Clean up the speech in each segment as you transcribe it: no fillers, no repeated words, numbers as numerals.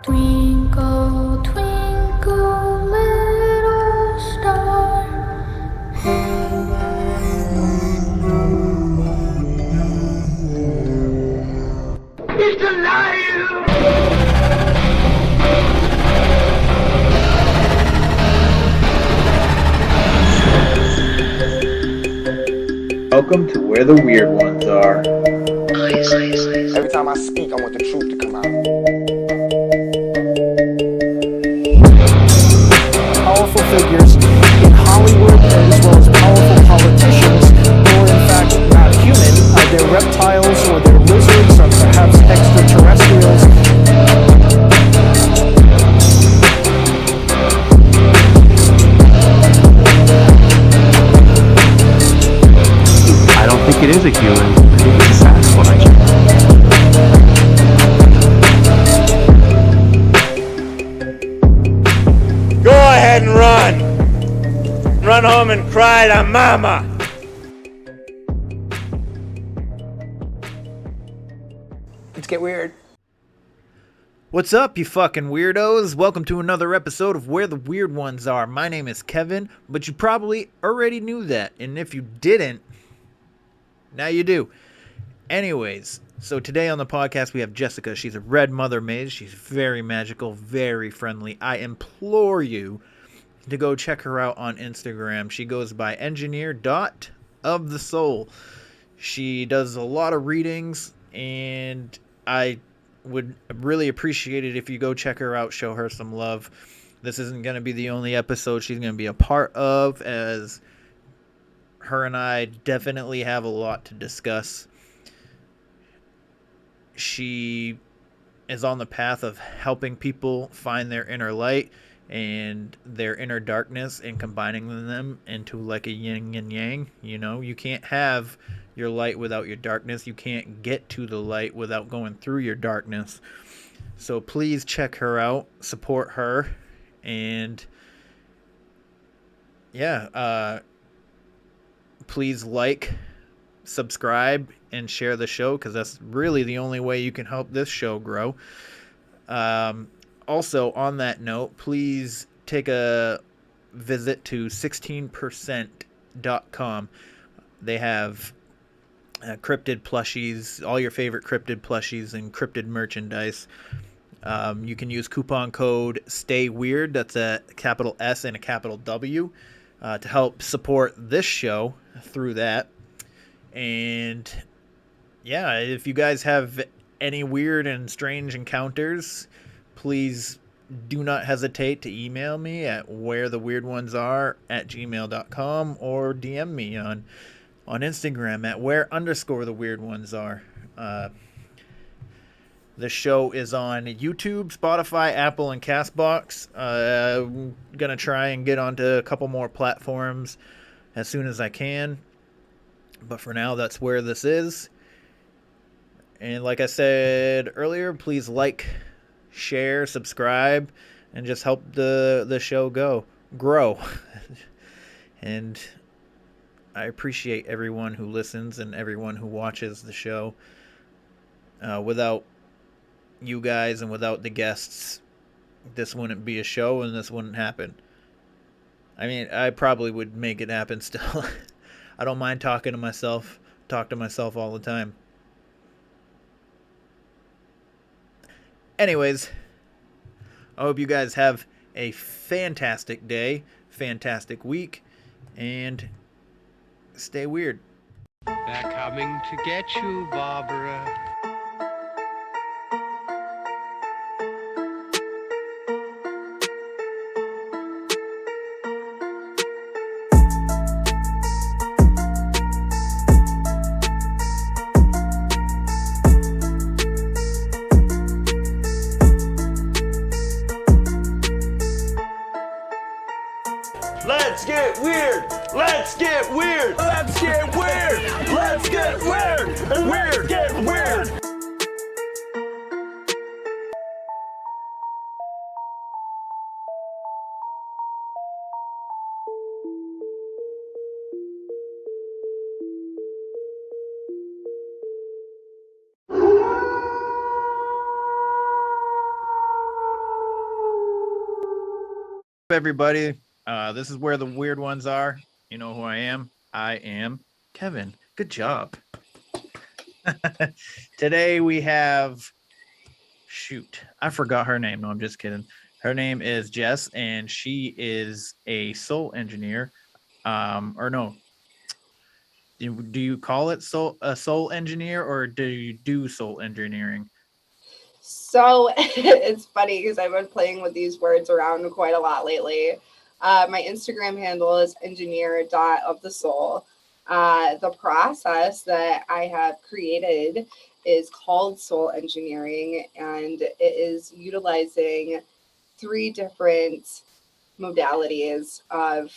Twinkle, twinkle, little star, how He's alive! Welcome to Where the Weird Ones Are. Every time I speak, I want the truth to come out. Powerful figures in Hollywood as well as powerful politicians who are in fact not human. They're reptiles or they're lizards or perhaps extraterrestrials. I don't think it is a human. I think it's a Sasquatch. Go ahead and run! Run home and cry to mama! Let's get weird. What's up, you fucking weirdos? Welcome to another episode of Where the Weird Ones Are. My name is Kevin, but you probably already knew that. And if you didn't, now you do. Anyways, so today on the podcast we have Jessica. She's a red mother maze. She's very magical, very friendly. I implore you to go check her out on Instagram. She goes by engineer.ofthesoul. She does a lot of readings, and I would really appreciate it if you go check her out, show her some love. This isn't going to be the only episode she's going to be a part of, as her and I definitely have a lot to discuss. She is on the path of helping people find their inner light and their inner darkness and combining them into like a yin and yang. You know, you can't have your light without your darkness. You can't get to the light without going through your darkness. So please check her out, support her, and please like, subscribe, and share the show, because that's really the only way you can help this show grow. Also, on that note, please take a visit to 16%.com. They have cryptid plushies, all your favorite cryptid plushies and cryptid merchandise. You can use coupon code STAYWEIRD, that's a capital S and a capital W, to help support this show through that. And yeah, if you guys have any weird and strange encounters, please do not hesitate to email me at wheretheweirdonesare@gmail.com or DM me on Instagram at where_theweirdonesare. The show is on YouTube, Spotify, Apple, and CastBox. I'm going to try and get onto a couple more platforms as soon as I can. But for now, that's where this is. And like I said earlier, please like, share, subscribe, and just help the show grow. And I appreciate everyone who listens and everyone who watches the show. Without you guys and without the guests, this wouldn't be a show and this wouldn't happen. I mean, I probably would make it happen still. I don't mind talking to myself. Talk to myself all the time. Anyways, I hope you guys have a fantastic day, fantastic week, and stay weird. They're coming to get you, Barbara. Let's get weird! Let's get weird! Let's get weird! Let's get weird! Weird! Get weird! Everybody, this is where the weird ones are. You know who I am. I am Kevin. Good job. Today we have, shoot, I forgot her name. No, I'm just kidding. Her name is Jess, and she is a soul engineer. Or no, do you call it a soul engineer, or do you do soul engineering? So it's funny because I've been playing with these words around quite a lot lately. My Instagram handle is engineer.ofthesoul. The process that I have created is called soul engineering, and it is utilizing 3 different modalities of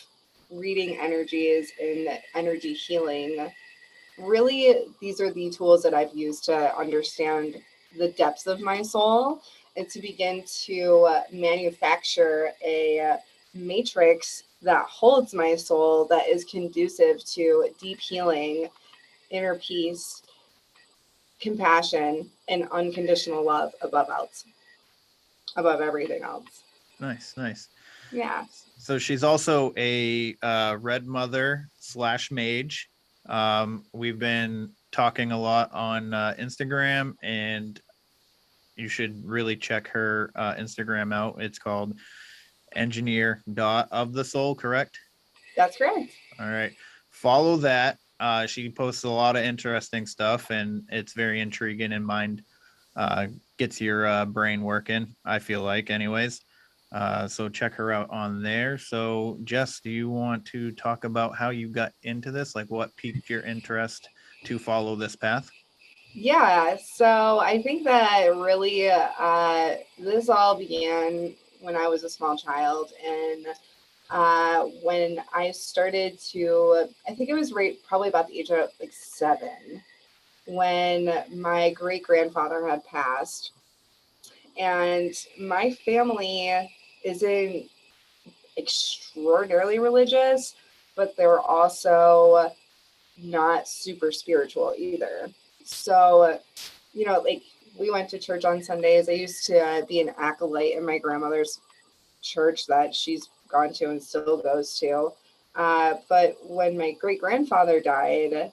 reading energies and energy healing. Really, these are the tools that I've used to understand the depths of my soul and to begin to manufacture a matrix that holds my soul that is conducive to deep healing, inner peace, compassion, and unconditional love above everything else. Nice. Yeah. So she's also a red mother / mage. We've been talking a lot on Instagram, and you should really check her Instagram out. It's called engineer.ofthesoul, correct? That's correct. All right. Follow that. She posts a lot of interesting stuff, and it's very intriguing and mind gets your brain working, I feel like, anyways. So check her out on there. So Jess, do you want to talk about how you got into this? Like what piqued your interest to follow this path? Yeah, so I think that really this all began when I was a small child, and when I started to, I think it was right probably about the age of like 7, when my great grandfather had passed, and my family isn't extraordinarily religious, but they're also not super spiritual either. So, like we went to church on Sundays. I used to be an acolyte in my grandmother's church that she's gone to and still goes to. But when my great grandfather died,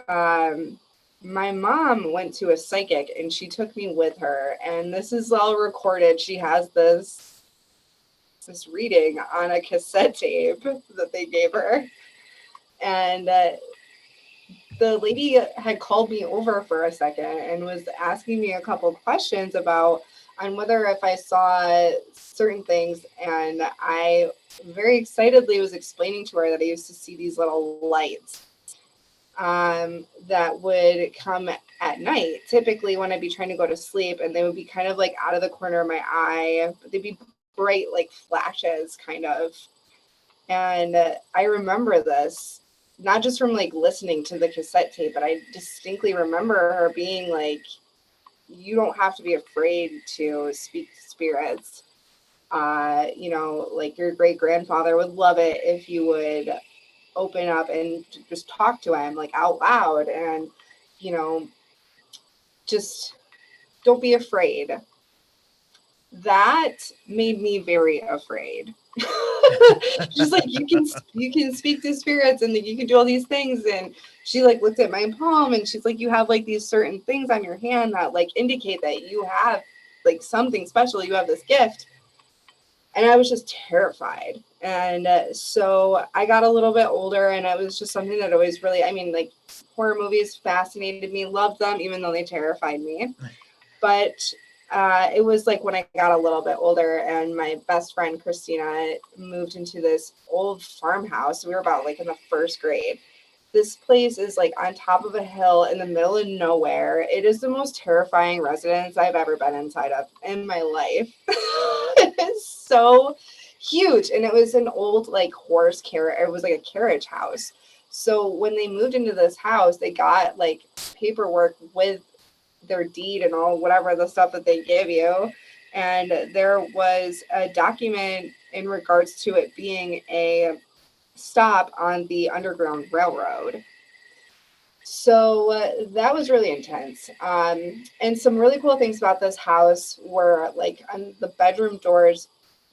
my mom went to a psychic and she took me with her. And this is all recorded. She has this reading on a cassette tape that they gave her. And the lady had called me over for a second and was asking me a couple questions about on whether if I saw certain things, and I very excitedly was explaining to her that I used to see these little lights that would come at night, typically when I'd be trying to go to sleep, and they would be kind of like out of the corner of my eye, but they'd be bright like flashes kind of. And I remember this not just from like listening to the cassette tape, but I distinctly remember her being like, you don't have to be afraid to speak to spirits. Like your great grandfather would love it if you would open up and just talk to him like out loud, and just don't be afraid. That made me very afraid. She's like, you can speak to spirits and you can do all these things. And she like looked at my palm and she's like, you have like these certain things on your hand that like indicate that you have like something special. You have this gift. And I was just terrified. And so I got a little bit older, and it was just something that always really, like horror movies fascinated me, loved them, even though they terrified me. But it was like when I got a little bit older, and my best friend Christina moved into this old farmhouse. We were about like in the 1st grade. This place is like on top of a hill in the middle of nowhere. It is the most terrifying residence I've ever been inside of in my life. It is so huge. And it was an old like horse carriage. It was like a carriage house. So when they moved into this house, they got like paperwork with their deed and all whatever the stuff that they give you. And there was a document in regards to it being a stop on the Underground Railroad. So that was really intense. And some really cool things about this house were like on the bedroom doors,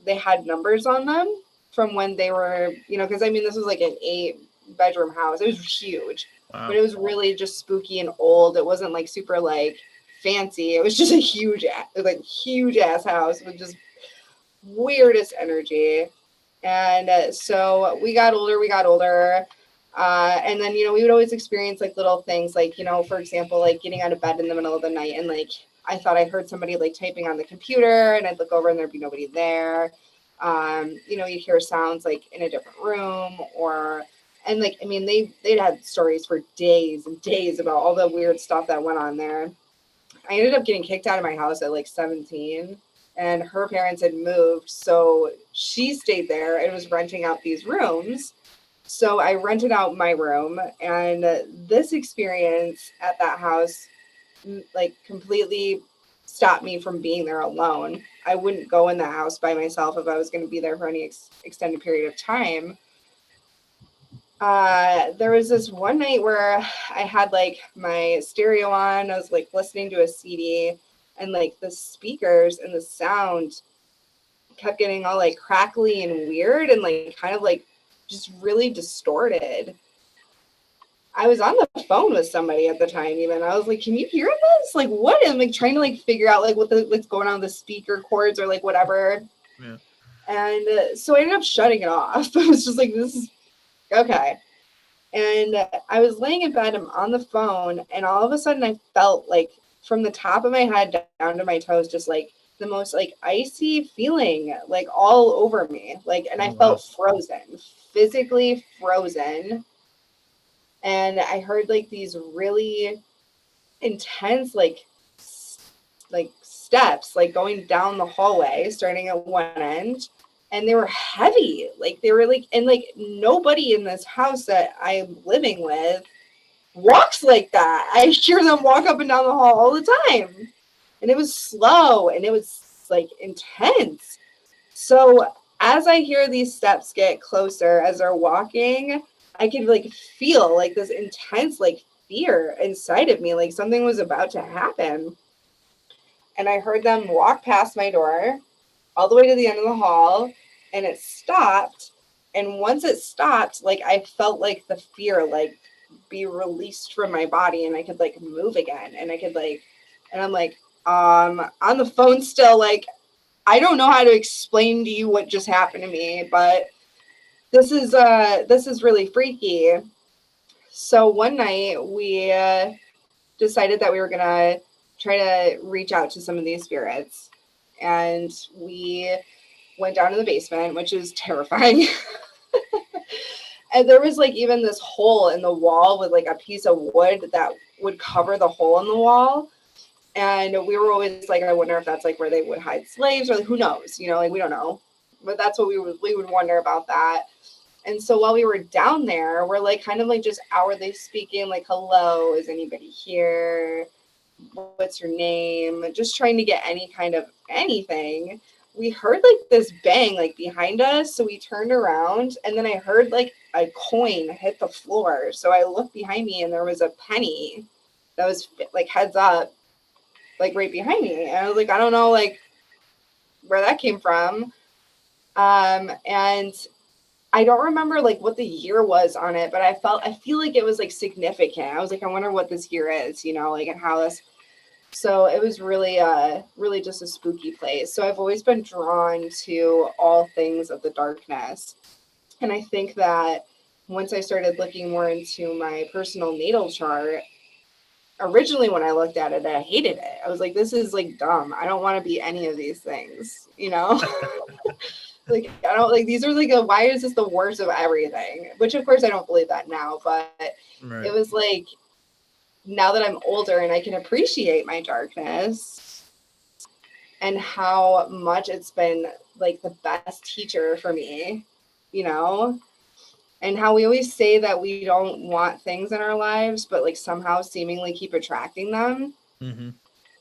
they had numbers on them from when they were, you know, because I mean, this was like an 8-bedroom house. It was huge, Wow. but it was really just spooky and old. It wasn't like super like fancy. It was just a huge ass house with just weirdest energy. And so we got older. And then, you know, we would always experience like little things like, you know, for example, like getting out of bed in the middle of the night and like I thought I heard somebody like typing on the computer and I'd look over and there'd be nobody there. You know, you'd hear sounds like in a different room and like, I mean, they'd had stories for days and days about all the weird stuff that went on there. I ended up getting kicked out of my house at like 17 and her parents had moved. So she stayed there and was renting out these rooms. So I rented out my room, and this experience at that house like completely stopped me from being there alone. I wouldn't go in the house by myself if I was going to be there for any extended period of time. There was this one night where I had like my stereo on. I was like listening to a CD, and like the speakers and the sound kept getting all like crackly and weird and like kind of like just really distorted. I was on the phone with somebody at the time even. I was like, can you hear this? Like what? I'm like trying to like figure out like what's going on with the speaker cords or like whatever. Yeah. And so I ended up shutting it off. I was just like, this is okay. And I was laying in bed, I'm on the phone, and all of a sudden I felt like from the top of my head down to my toes, just like the most like icy feeling like all over me. Like, and I felt frozen, physically frozen. And I heard like these really intense like steps like going down the hallway starting at one end, and they were heavy, like they were like, and like nobody in this house that I'm living with walks like that. I hear them walk up and down the hall all the time, and it was slow and it was like intense. So as I hear these steps get closer as they're walking, I could like feel like this intense like fear inside of me, like something was about to happen. And I heard them walk past my door all the way to the end of the hall, and it stopped. And once it stopped, like I felt like the fear like be released from my body, and I could like move again, and I could like, and I'm like on the phone still, like I don't know how to explain to you what just happened to me, but this is really freaky. So one night we decided that we were gonna try to reach out to some of these spirits, and we went down to the basement, which is terrifying. And there was like even this hole in the wall with like a piece of wood that would cover the hole in the wall. And we were always like, I wonder if that's like where they would hide slaves, or like, who knows, you know, like we don't know. But that's what we would wonder about that. And so while we were down there, we're like kind of like just outwardly speaking, like, hello, is anybody here? What's your name? Just trying to get any kind of anything. We heard like this bang like behind us. So we turned around, and then I heard like a coin hit the floor. So I looked behind me, and there was a penny that was like heads up, like right behind me. And I was like, I don't know like where that came from. And I don't remember like what the year was on it, but I feel like it was like significant. I was like, I wonder what this year is, you know, like, and how this. So it was really just a spooky place. So I've always been drawn to all things of the darkness. And I think that once I started looking more into my personal natal chart, originally when I looked at it, I hated it. I was like, this is like dumb. I don't want to be any of these things, you know? Like, I don't like, these are like, why is this the worst of everything? Which of course I don't believe that now, but It was like, now that I'm older and I can appreciate my darkness and how much it's been like the best teacher for me, you know, and how we always say that we don't want things in our lives, but like somehow seemingly keep attracting them. Mm-hmm.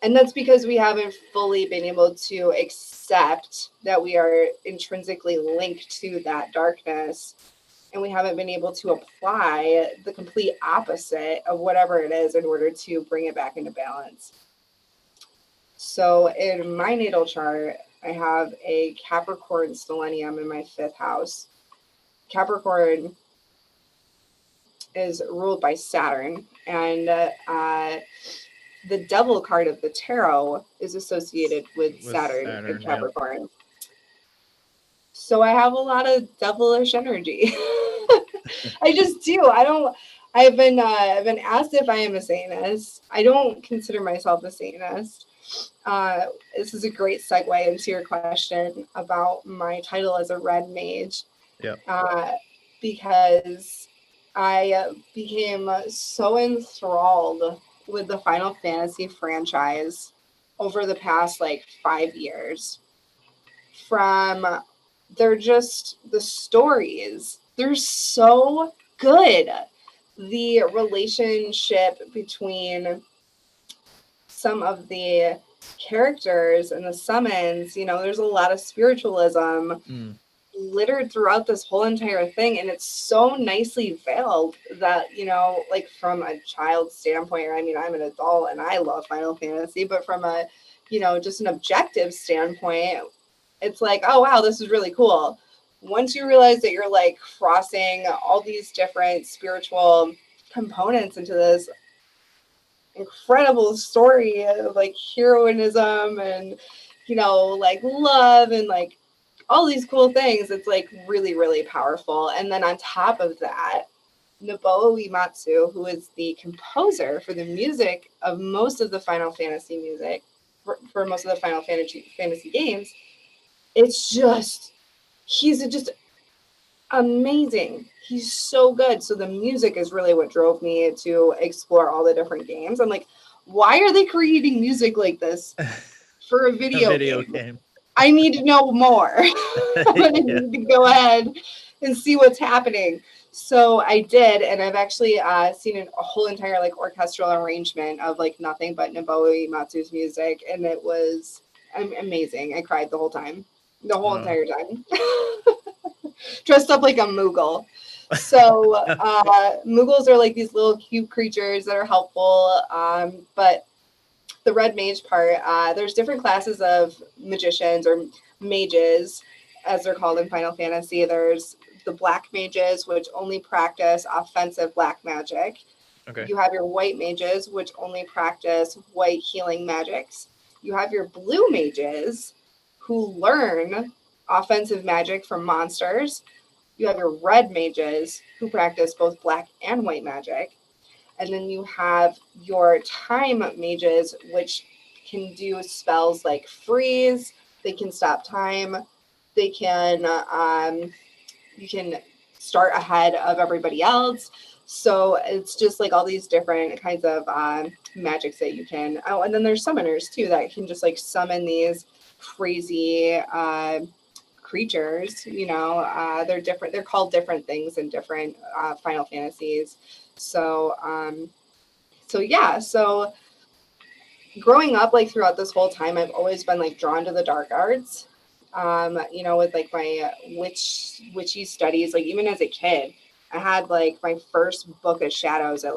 And that's because we haven't fully been able to accept that we are intrinsically linked to that darkness. And we haven't been able to apply the complete opposite of whatever it is in order to bring it back into balance. So in my natal chart, I have a Capricorn stellium in my 5th house. Capricorn is ruled by Saturn, and the devil card of the tarot is associated with Saturn and Capricorn. Yep. So I have a lot of devilish energy. I just do. I've been asked if I am a Satanist. I don't consider myself a Satanist. This is a great segue into your question about my title as a red mage. Yeah. Because I became so enthralled with the Final Fantasy franchise over the past 5 years. They're just the stories. They're so good. The relationship between some of the characters and the summons, there's a lot of spiritualism littered throughout this whole entire thing, and it's so nicely veiled that from a child standpoint, I'm an adult and I love Final Fantasy, but from a just an objective standpoint, it's oh wow, this is really cool. Once you realize that you're crossing all these different spiritual components into this incredible story of heroism and love and all these cool things, it's really, really powerful. And then on top of that, Nobuo Uematsu, who is the composer for the music of most of the Final Fantasy music, for most of the Final Fantasy games, he's just amazing. He's so good. So the music is really what drove me to explore all the different games. I'm why are they creating music like this for a video game? I need to know more. I need to go ahead and see what's happening. So I did, and I've actually seen a whole entire orchestral arrangement of nothing but Nobuo Uematsu's music, and it was amazing. I cried the whole time, the whole entire time. Dressed up like a Moogle. So Moogles are these little cute creatures that are helpful, but the red mage part, there's different classes of magicians or mages, as they're called in Final Fantasy. There's the black mages, which only practice offensive black magic. Okay. You have your white mages, which only practice white healing magics. You have your blue mages, who learn offensive magic from monsters. You have your red mages, who practice both black and white magic. And then you have your time mages, which can do spells like freeze. They can stop time. They can, you can start ahead of everybody else. So it's just all these different kinds of magics that you can. Oh, and then there's summoners too that can just summon these crazy creatures. They're different. They're called different things in different Final Fantasies. So growing up, throughout this whole time, I've always been drawn to the dark arts, with my witchy studies. Even as a kid, I had my first book of shadows at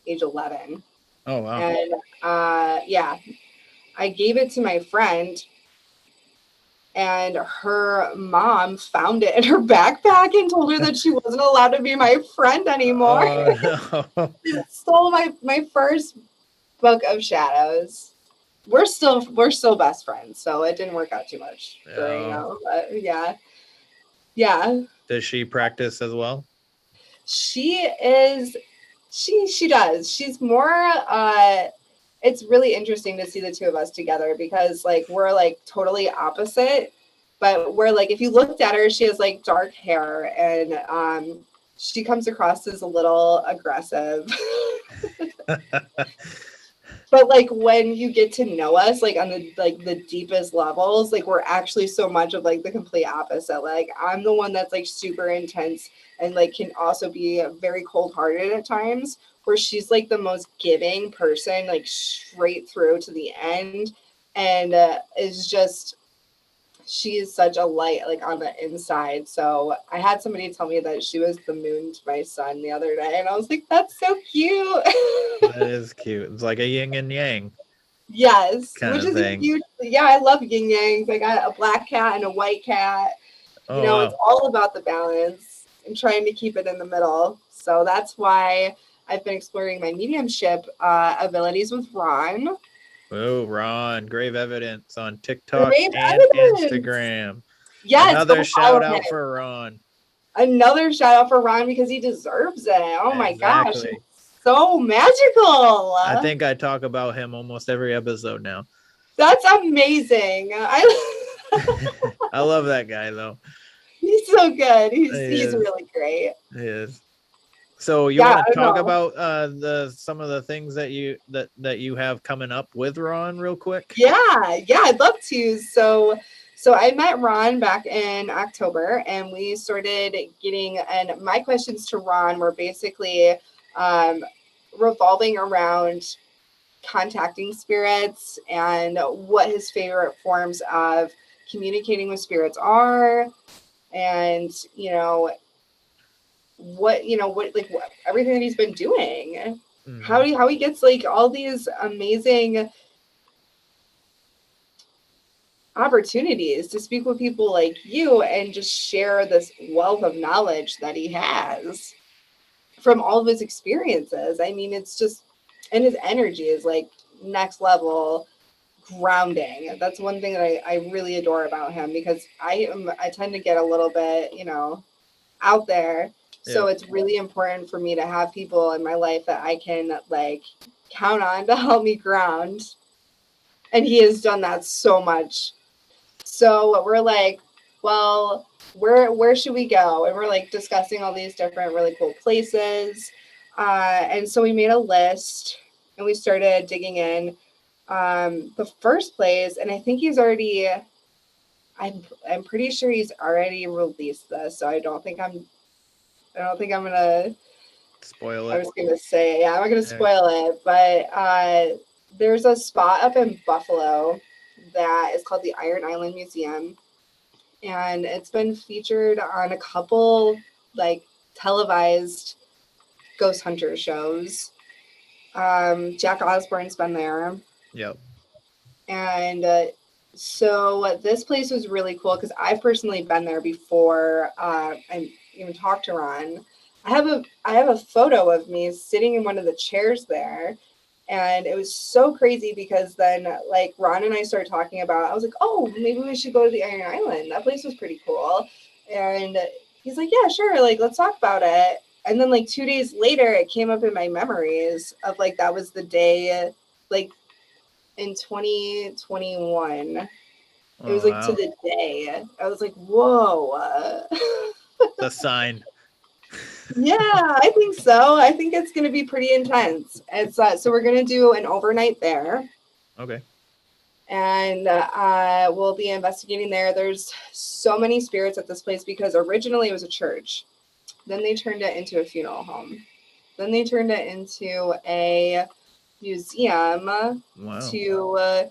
age 11. Oh, wow. And I gave it to my friend, and her mom found it in her backpack and told her that she wasn't allowed to be my friend anymore. Oh, no. She stole my first book of shadows. We're still best friends, so it didn't work out too much growing up. But yeah. Does she practice as well? She does. She's more it's really interesting to see the two of us together because we're totally opposite, but we're if you looked at her, she has dark hair and she comes across as a little aggressive. But when you get to know us on the deepest levels, we're actually so much of the complete opposite. I'm the one that's super intense and can also be very cold-hearted at times, where she's the most giving person, straight through to the end, and she is such a light on the inside. So I had somebody tell me that she was the moon to my sun the other day, and I was that's so cute. That is cute. It's like a yin and yang. Yes, kind which of is a thing. huge. Yeah, I love yin yangs. I got a black cat and a white cat. Oh, You know, wow. it's all about the balance and trying to keep it in the middle. So that's why I've been exploring my mediumship abilities with Ron. Oh, Ron, grave evidence on TikTok Grave and evidence. Instagram. Yes, Another go follow shout out him. for Ron. Another shout out for Ron because he deserves it. Oh my gosh, Exactly. it's so magical. I think I talk about him almost every episode now. That's amazing. I love that guy though. He's so good. He He's is. really great. He is. So you Yeah, want I to don't talk know. about some of the things that you have coming up with Ron real quick? Yeah, I'd love to. So I met Ron back in October, and we started getting. And my questions to Ron were basically revolving around contacting spirits and what his favorite forms of communicating with spirits are, and what everything that he's been doing. Mhm. How he gets like all these amazing opportunities to speak with people like you and just share this wealth of knowledge that he has from all of his experiences. I mean, it's just, and his energy is like next level grounding. That's one thing that I really adore about him, because I tend to get a little bit, out there. So Yeah. it's really important for me to have people in my life that I can like count on to help me ground. And he has done that so much. So we're like, well, where should we go? And we're like discussing all these different really cool places. And so we made a list and we started digging in. The first place, and I think he's already, I'm pretty sure he's already released this. So I don't think I'm gonna. Spoil I it. was gonna say, yeah, I'm not gonna Yeah. spoil it, but there's a spot up in Buffalo that is called the Iron Island Museum, and it's been featured on a couple like televised ghost hunter shows. Jack Osborne's been there, Yep. and so this place was really cool because I've personally been there before. I even talked to Ron. I have a photo of me sitting in one of the chairs there, and it was so crazy because then like Ron and I started talking about. I was like, oh, maybe we should go to the Iron Island. That place was pretty cool, and he's like, yeah, sure. Like, let's talk about it. And then like 2 days later, it came up in my memories of like that was the day, like in 2021. It was like to the day. I was like, whoa. The sign. Yeah, I think so. I think it's going to be pretty intense. It's so we're going to do an overnight there, Okay. and we'll be investigating there. There's so many spirits at this place because originally it was a church. Then they turned it into a funeral home. Then they turned it into a museum. Wow.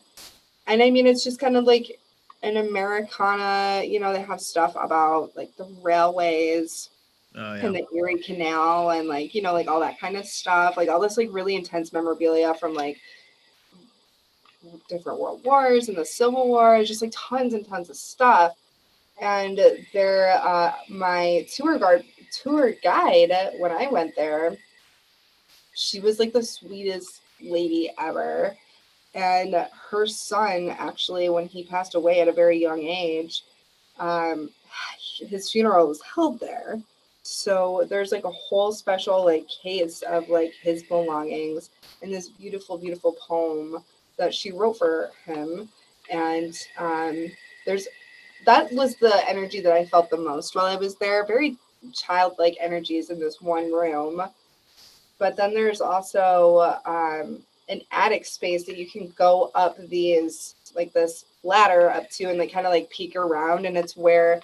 And I mean, it's just kind of like an Americana, they have stuff about like the railways Oh, yeah. and the Erie Canal and like, like all that kind of stuff, like all this like really intense memorabilia from like different world wars and the Civil War, just like tons and tons of stuff. And my tour guide, when I went there, she was like the sweetest lady ever. And her son, actually, when he passed away at a very young age, his funeral was held there. So there's like a whole special like case of like his belongings and this beautiful, beautiful poem that she wrote for him. And that was the energy that I felt the most while I was there. Very childlike energies in this one room. But then there's also an attic space that you can go up this ladder up to and like kind of like peek around, and it's where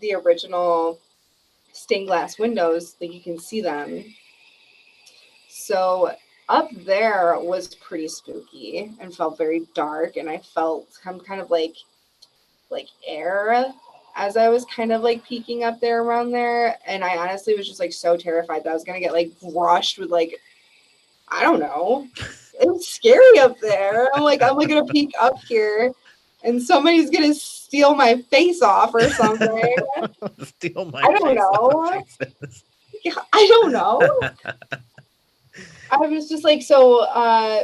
the original stained glass windows, like you can see them. So up there was pretty spooky and felt very dark, and I felt some kind of like air as I was kind of like peeking up there around there. And I honestly was just like so terrified that I was gonna get like brushed with like, I don't know, it's scary up there. I'm like gonna peek up here and somebody's gonna steal my face off or something. Steal my I don't face off, know. she says. I don't know. I was just like, so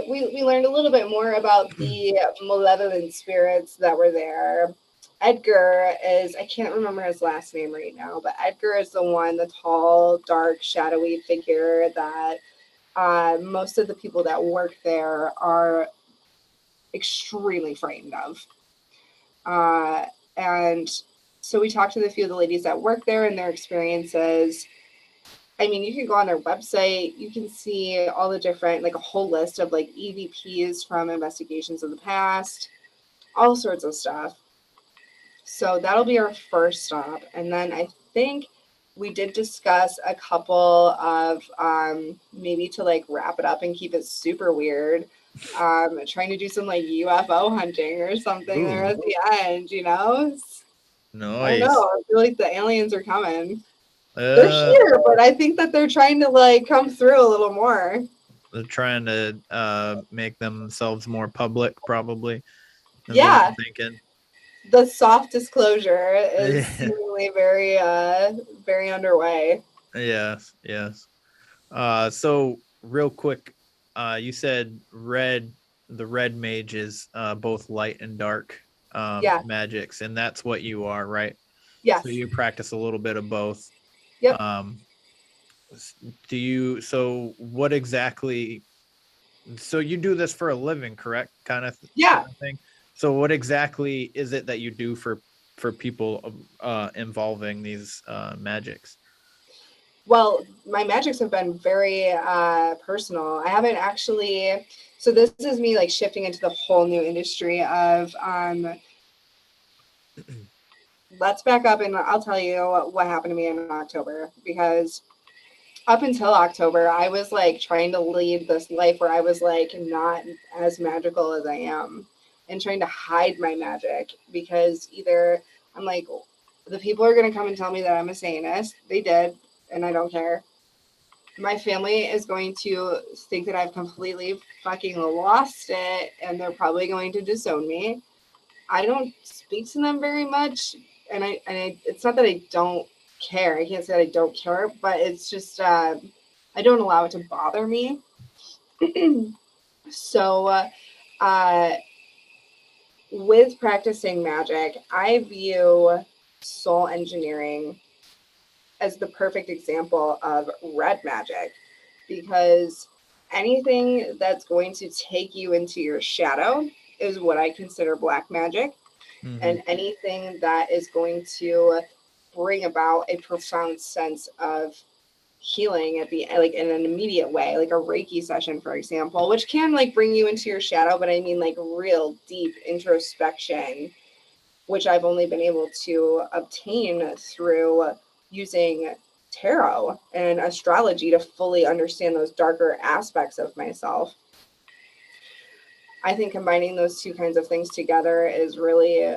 we learned a little bit more about the malevolent spirits that were there. Edgar is, I can't remember his last name right now, but Edgar is the one, the tall, dark, shadowy figure that most of the people that work there are extremely frightened of. And so we talked to a few of the ladies that work there and their experiences. I mean, you can go on their website, you can see all the different, like a whole list of like EVPs from investigations of the past, all sorts of stuff. So that'll be our first stop. And then I think we did discuss a couple of maybe to like wrap it up and keep it super weird. Trying to do some like UFO hunting or something there at the end, you know? I don't Nice. know. I feel like the aliens are coming. They're here, but I think that they're trying to like come through a little more. They're trying to make themselves more public, probably. Yeah. I'm thinking. The soft disclosure is seemingly very very underway. Yes. So real quick, you said the red mage is both light and dark magics, and that's what you are, right? Yes. So you practice a little bit of both. Yep. So what exactly, so you do this for a living, correct? Kind of thing. So what exactly is it that you do for people involving these magics? Well, my magics have been very personal. I haven't actually, so this is me like shifting into the whole new industry of let's back up and I'll tell you what happened to me in October, because up until October, I was like trying to lead this life where I was like not as magical as I am and trying to hide my magic, because either I'm like, the people are going to come and tell me that I'm a Satanist. They did, and I don't care. My family is going to think that I've completely fucking lost it, and they're probably going to disown me. I don't speak to them very much, and I it's not that I don't care. I can't say that I don't care, but it's just I don't allow it to bother me. So with practicing magic, I view soul engineering as the perfect example of red magic, because anything that's going to take you into your shadow is what I consider black magic. Mm-hmm. And anything that is going to bring about a profound sense of healing at the like in an immediate way, like a Reiki session, for example, which can like bring you into your shadow, but I mean like real deep introspection, which I've only been able to obtain through using tarot and astrology to fully understand those darker aspects of myself. I think combining those two kinds of things together is really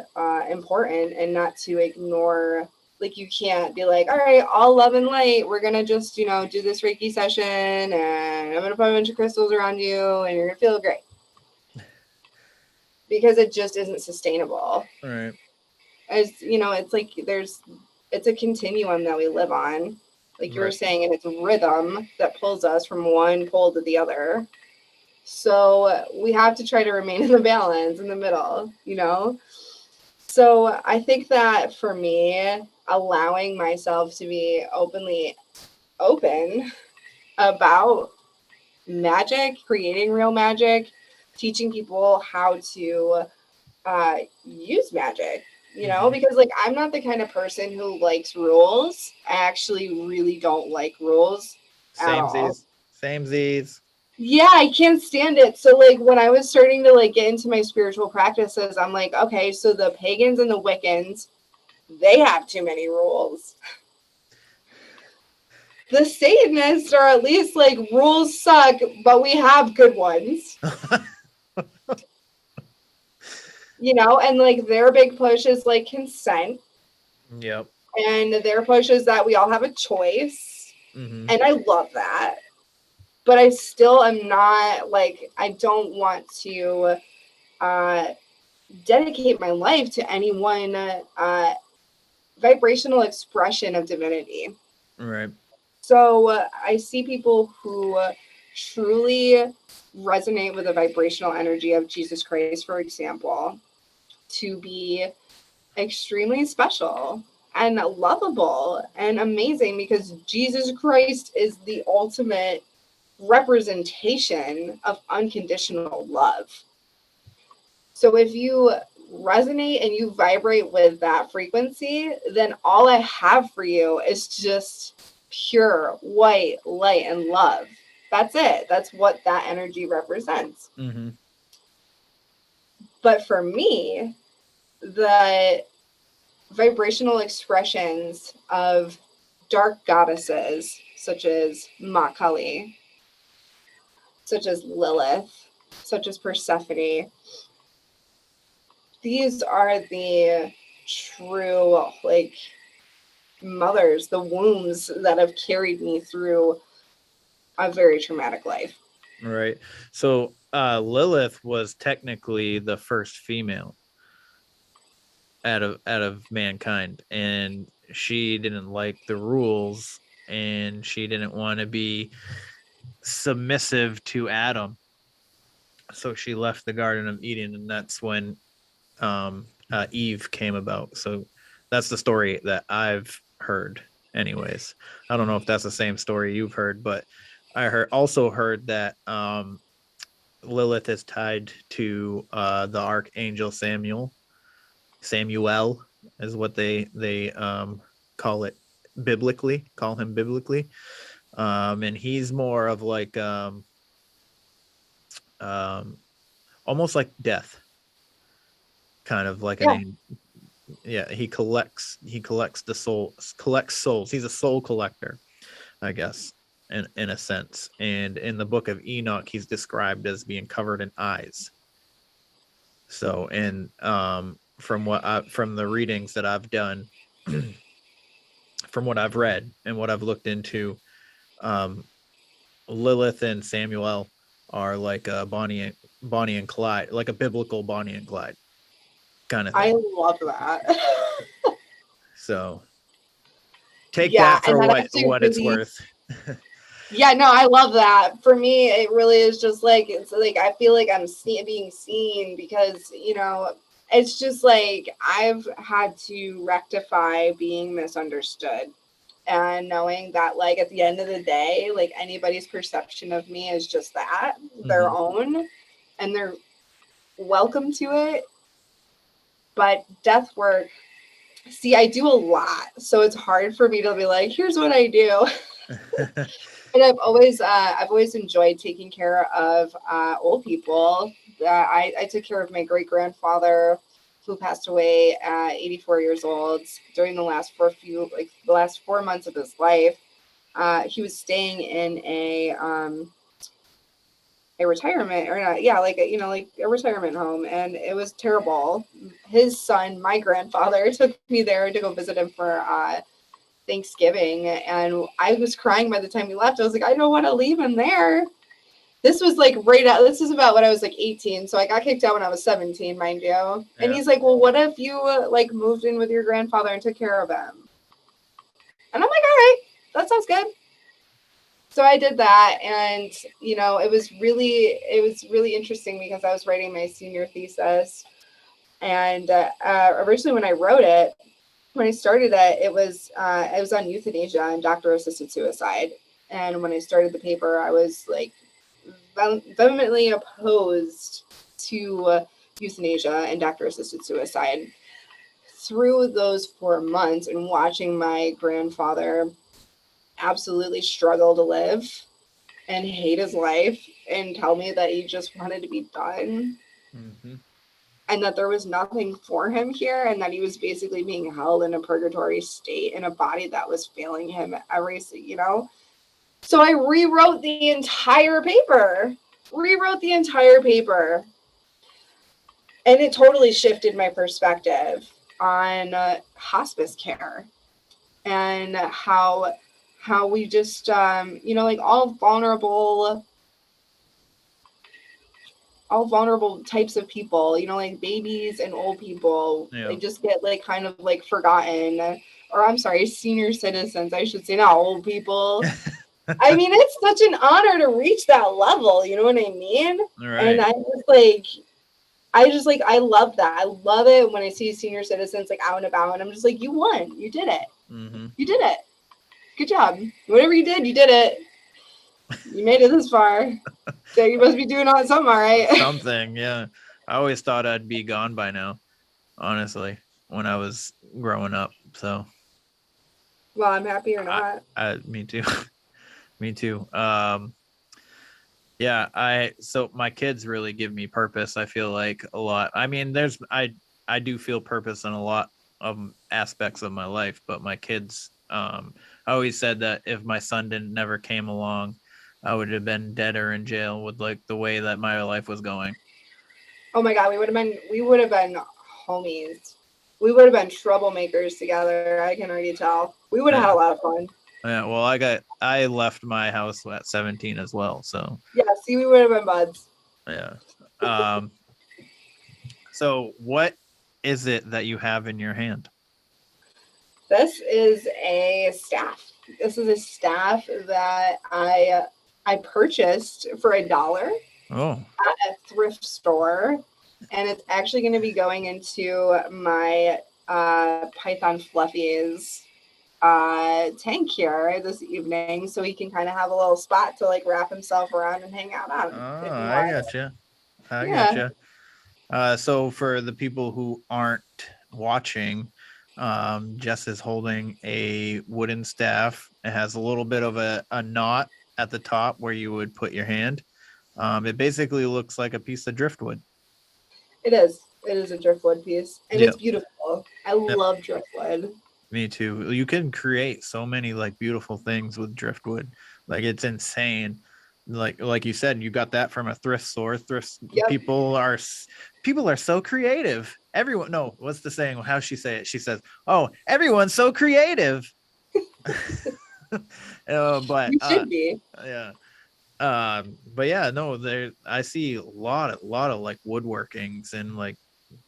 important, and not to ignore, like you can't be like, all right, all love and light, we're going to just, do this Reiki session and I'm going to put a bunch of crystals around you and you're going to feel great. Because it just isn't sustainable. All right. As it's like it's a continuum that we live on. Like you were saying, and it's a rhythm that pulls us from one pole to the other. So we have to try to remain in the balance in the middle, So I think that for me, allowing myself to be openly open about magic, creating real magic, teaching people how to use magic, because like I'm not the kind of person who likes rules. I actually really don't like rules at all. Samesies. Yeah, I can't stand it. So like when I was starting to like get into my spiritual practices, I'm like, okay, so the pagans and the Wiccans, they have too many rules. The Satanists are at least like, rules suck, but we have good ones. And like their big push is like consent. Yep. And their push is that we all have a choice. Mm-hmm. And I love that. but I still am not like, I don't want to dedicate my life to any one vibrational expression of divinity. Right. So I see people who truly resonate with the vibrational energy of Jesus Christ, for example, to be extremely special and lovable and amazing, because Jesus Christ is the ultimate representation of unconditional love. So if you resonate and you vibrate with that frequency, then all I have for you is just pure white light and love. That's it. That's what that energy represents. Mm-hmm. But for me, the vibrational expressions of dark goddesses, such as Ma Kali, such as Lilith, such as Persephone, these are the true, like, mothers, the wombs that have carried me through a very traumatic life. Right. So Lilith was technically the first female out of mankind, and she didn't like the rules, and she didn't want to be submissive to Adam. So she left the Garden of Eden, and that's when Eve came about. So that's the story that I've heard. Anyways, I don't know if that's the same story you've heard, but I also heard that Lilith is tied to the archangel Samuel. Samuel is what they call it biblically. Call him biblically, and he's more of like almost like death, kind of like an yeah. He collects the collects souls. He's a soul collector, I guess, in a sense. And in the book of Enoch, he's described as being covered in eyes. So, and from the readings that I've done, from what I've read and what I've looked into, Lilith and Samuel are like Bonnie and Clyde, like a biblical Bonnie and Clyde kind of thing. I love that. So take that for what it's worth. Yeah, no, I love that. For me, it really is just like, it's like, I feel like I'm being seen, because, you know, it's just like, I've had to rectify being misunderstood, and knowing that, like, at the end of the day, like, anybody's perception of me is just that, their own, and they're welcome to it. But death work, see, I do a lot, so it's hard for me to be like, here's what I do. And I've always enjoyed taking care of old people. I took care of my great grandfather, who passed away at 84 years old during the last 4 months of his life. He was staying in a retirement, or not, yeah, like a retirement home, and it was terrible. His son, my grandfather, took me there to go visit him for Thanksgiving, and I was crying by the time we left. I was like, I don't want to leave him there. This was like this is about when I was like 18, so I got kicked out when I was 17, mind you. Yeah. And he's like, well, what if you like moved in with your grandfather and took care of him? And I'm like, all right, that sounds good. So I did that, and you know, it was really interesting, because I was writing my senior thesis, and originally when I wrote it, when I started it, it was on euthanasia and doctor-assisted suicide. And when I started the paper, I was like vehemently opposed to euthanasia and doctor-assisted suicide. Through those 4 months, and watching my grandfather absolutely struggle to live and hate his life and tell me that he just wanted to be done. And that there was nothing for him here, and that he was basically being held in a purgatory state in a body that was failing him every, you know. So I rewrote the entire paper. And it totally shifted my perspective on hospice care, and how how we just, like all vulnerable types of people, like babies and old people, Yeah. they just get like kind of like forgotten, or I'm sorry, senior citizens, I should say, not old people. I mean, it's such an honor to reach that level, you know what I mean? Right. And I love that. I love it when I see senior citizens like out and about, and I'm just like, you won, you did it. Mm-hmm. You did it. Good job. Whatever you did, you did it. You made it this far. So you must be doing something all right. Something, yeah. I always thought I'd be gone by now, honestly, when I was growing up. So Well, I'm happy you're not. me too. Me too. Yeah, so my kids really give me purpose, I feel like, a lot. I mean, I do feel purpose in a lot of aspects of my life, but my kids, I always said that if my son never came along, I would have been dead or in jail with like the way that my life was going. Oh my God, we would have been homies. We would have been troublemakers together. I can already tell. We would have had a lot of fun. Yeah, well, I left my house at 17 as well, so Yeah, see, we would have been buds. yeah. So what is it that you have in your hand? This is a staff. This is a staff that I purchased for $1 Oh, at a thrift store, and it's actually going to be going into my Python Fluffies tank here this evening, so he can kind of have a little spot to like wrap himself around and hang out on. I gotcha. Gotcha. So for the people who aren't watching, Jess is holding a wooden staff. It has a little bit of a knot at the top where you would put your hand. It basically looks like a piece of driftwood. It is. It is a driftwood piece, and it's beautiful. I love driftwood. Me too. You can create so many like beautiful things with driftwood. Like it's insane. Like you said, you got that from a thrift store. People are so creative. Everyone, no, what's the saying? How she say it? She says, "Oh, everyone's so creative." But you should be. Yeah. But yeah, no, I see a lot of like woodworkings and like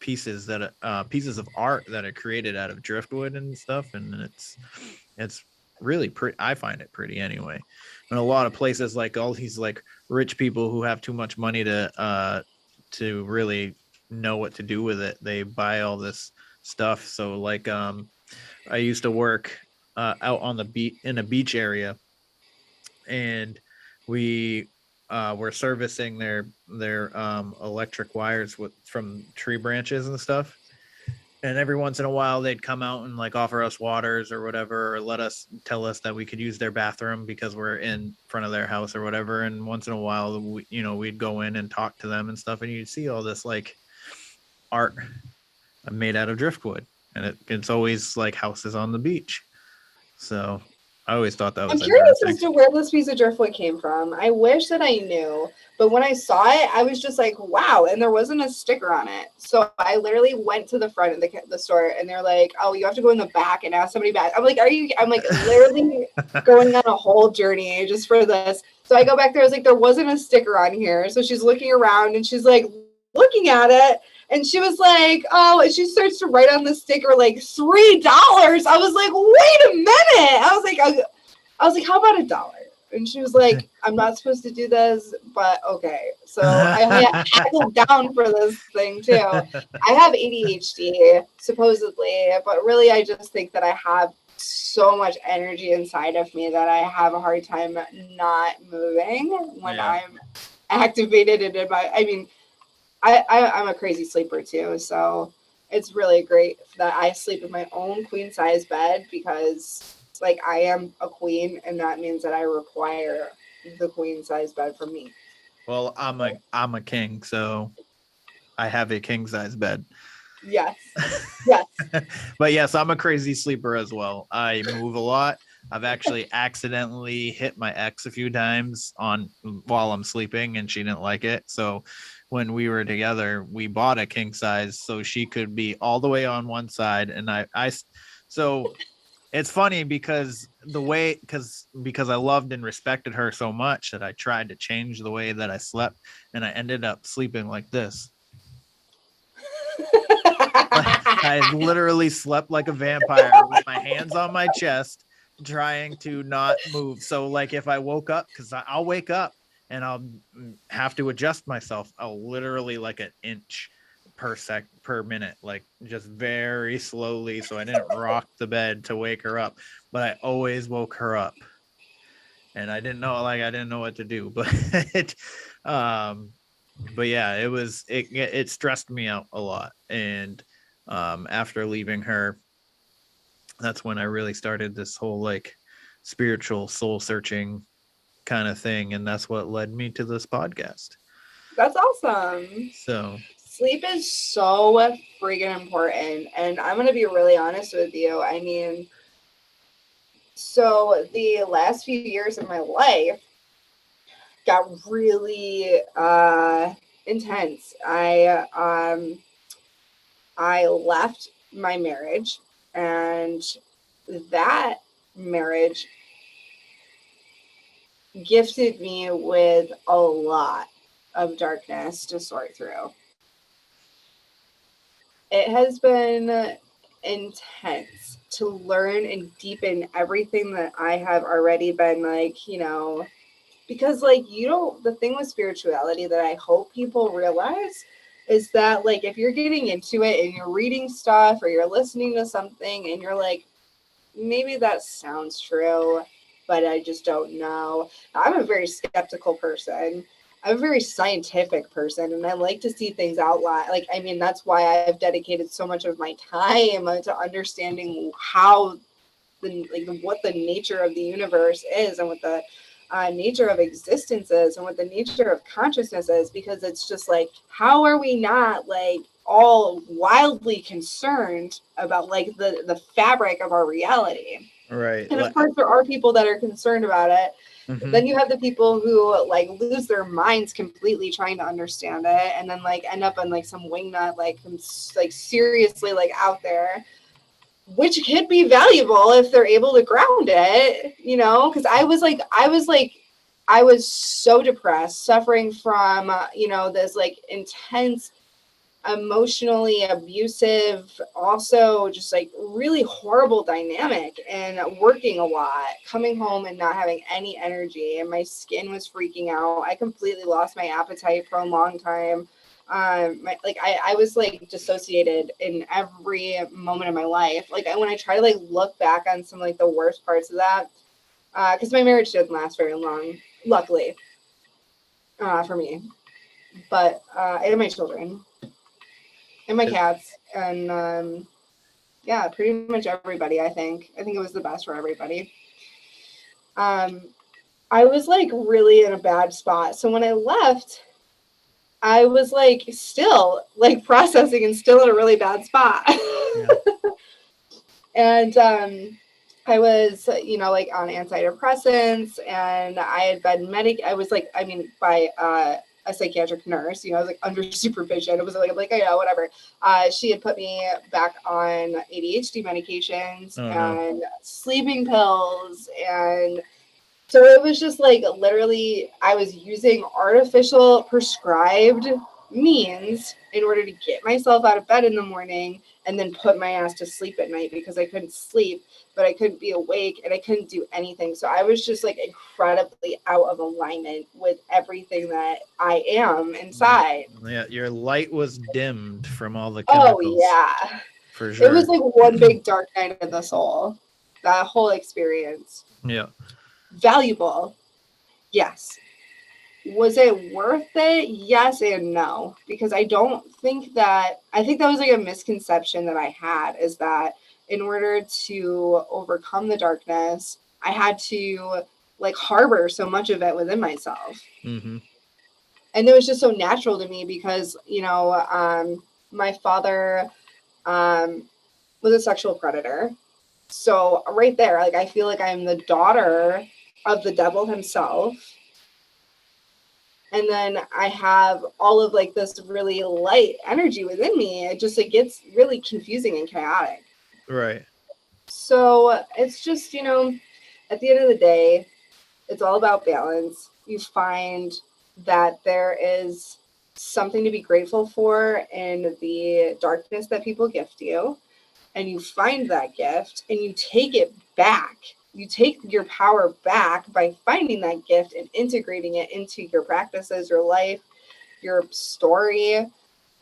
pieces of art that are created out of driftwood and stuff, and it's really pretty. I find it pretty anyway. And a lot of places, like all these like rich people who have too much money to really know what to do with it, they buy all this stuff. So like I used to work out on the beach in a beach area, and we were servicing their electric wires from tree branches and stuff. And every once in a while they'd come out and like offer us waters or whatever, or tell us that we could use their bathroom because we're in front of their house or whatever. And once in a while we'd go in and talk to them and stuff, and you'd see all this like art made out of driftwood, and it's always like houses on the beach. So I always thought that was. I'm curious as to where this piece of driftwood came from. I wish that I knew, but when I saw it, I was just like, wow. And there wasn't a sticker on it. So I literally went to the front of the store, and they're like, oh, you have to go in the back and ask somebody back. I'm like, I'm like literally going on a whole journey just for this. So I go back there. I was like, there wasn't a sticker on here. So she's looking around, and she's like looking at it. And she was like, oh, and she starts to write on the sticker like $3. I was like, wait a minute. I was like, how about $1? And she was like, I'm not supposed to do this, but okay. So I haggled down for this thing too. I have ADHD, supposedly, but really I just think that I have so much energy inside of me that I have a hard time not moving when I'm activated I'm a crazy sleeper too, so it's really great that I sleep in my own queen size bed, because like I am a queen, and that means that I require the queen size bed for me. Well, I'm a king, so I have a king size bed. Yes. But yes, I'm a crazy sleeper as well. I move a lot. I've actually accidentally hit my ex a few times while I'm sleeping, and she didn't like it. So when we were together, we bought a king size so she could be all the way on one side, and so it's funny because because I loved and respected her so much that I tried to change the way that I slept, and I ended up sleeping like this. I literally slept like a vampire with my hands on my chest, trying to not move. So like if I woke up, because I'll wake up and I'll have to adjust myself, I'll literally like an inch per minute, like just very slowly, so I didn't rock the bed to wake her up, but I always woke her up. And I didn't know what to do. But yeah, it stressed me out a lot. And after leaving her, that's when I really started this whole like spiritual soul searching kind of thing, and that's what led me to this podcast. That's awesome. So Sleep is so freaking important, and I'm gonna be really honest with you. I mean, so the last few years of my life got really intense. I left my marriage, and that marriage gifted me with a lot of darkness to sort through. It has been intense to learn and deepen everything that I have already been like, because like the thing with spirituality that I hope people realize is that like if you're getting into it and you're reading stuff or you're listening to something and you're like, maybe that sounds true, but I just don't know. I'm a very skeptical person. I'm a very scientific person, and I like to see things out loud. Like, I mean, that's why I've dedicated so much of my time to understanding how what the nature of the universe is, and what the nature of existence is, and what the nature of consciousness is, because it's just like, how are we not like all wildly concerned about like the fabric of our reality? right. And of course there are people that are concerned about it. Mm-hmm. Then you have the people who like lose their minds completely trying to understand it, and then like end up on like some wingnut like seriously like out there, which could be valuable if they're able to ground it, because I was so depressed, suffering from this like intense, emotionally abusive, also just like really horrible dynamic, and working a lot, coming home and not having any energy, and my skin was freaking out. I completely lost my appetite for a long time. I was like dissociated in every moment of my life. Like when I try to like look back on some like the worst parts of that, because my marriage didn't last very long, luckily, for me, but and my children and my cats, and yeah, pretty much everybody. I think it was the best for everybody. I was like really in a bad spot, so when I left, I was like still like processing and still in a really bad spot. Yeah. And I was, like on antidepressants, and I had been I was like, I mean, by a psychiatric nurse, I was like under supervision. It was like, yeah, whatever. She had put me back on ADHD medications and sleeping pills, and so it was just like literally I was using artificial prescribed means in order to get myself out of bed in the morning and then put my ass to sleep at night, because I couldn't sleep, but I couldn't be awake and I couldn't do anything. So I was just like incredibly out of alignment with everything that I am inside. Yeah, your light was dimmed from all the chemicals. Oh yeah. For sure. It was like one big dark night of the soul. That whole experience. Yeah. Valuable. Yes. Was it worth it? Yes and no, because I think that was like a misconception that I had, is that in order to overcome the darkness, I had to like harbor so much of it within myself. Mm-hmm. And it was just so natural to me because, my father was a sexual predator. So right there, like I feel like I'm the daughter of the devil himself. And then I have all of like this really light energy within me. It just, it gets really confusing and chaotic. Right. So it's just, you know, at the end of the day, it's all about balance. You find that there is something to be grateful for in the darkness that people gift you, and you find that gift and you take it back. You take your power back by finding that gift and integrating it into your practices, your life, your story.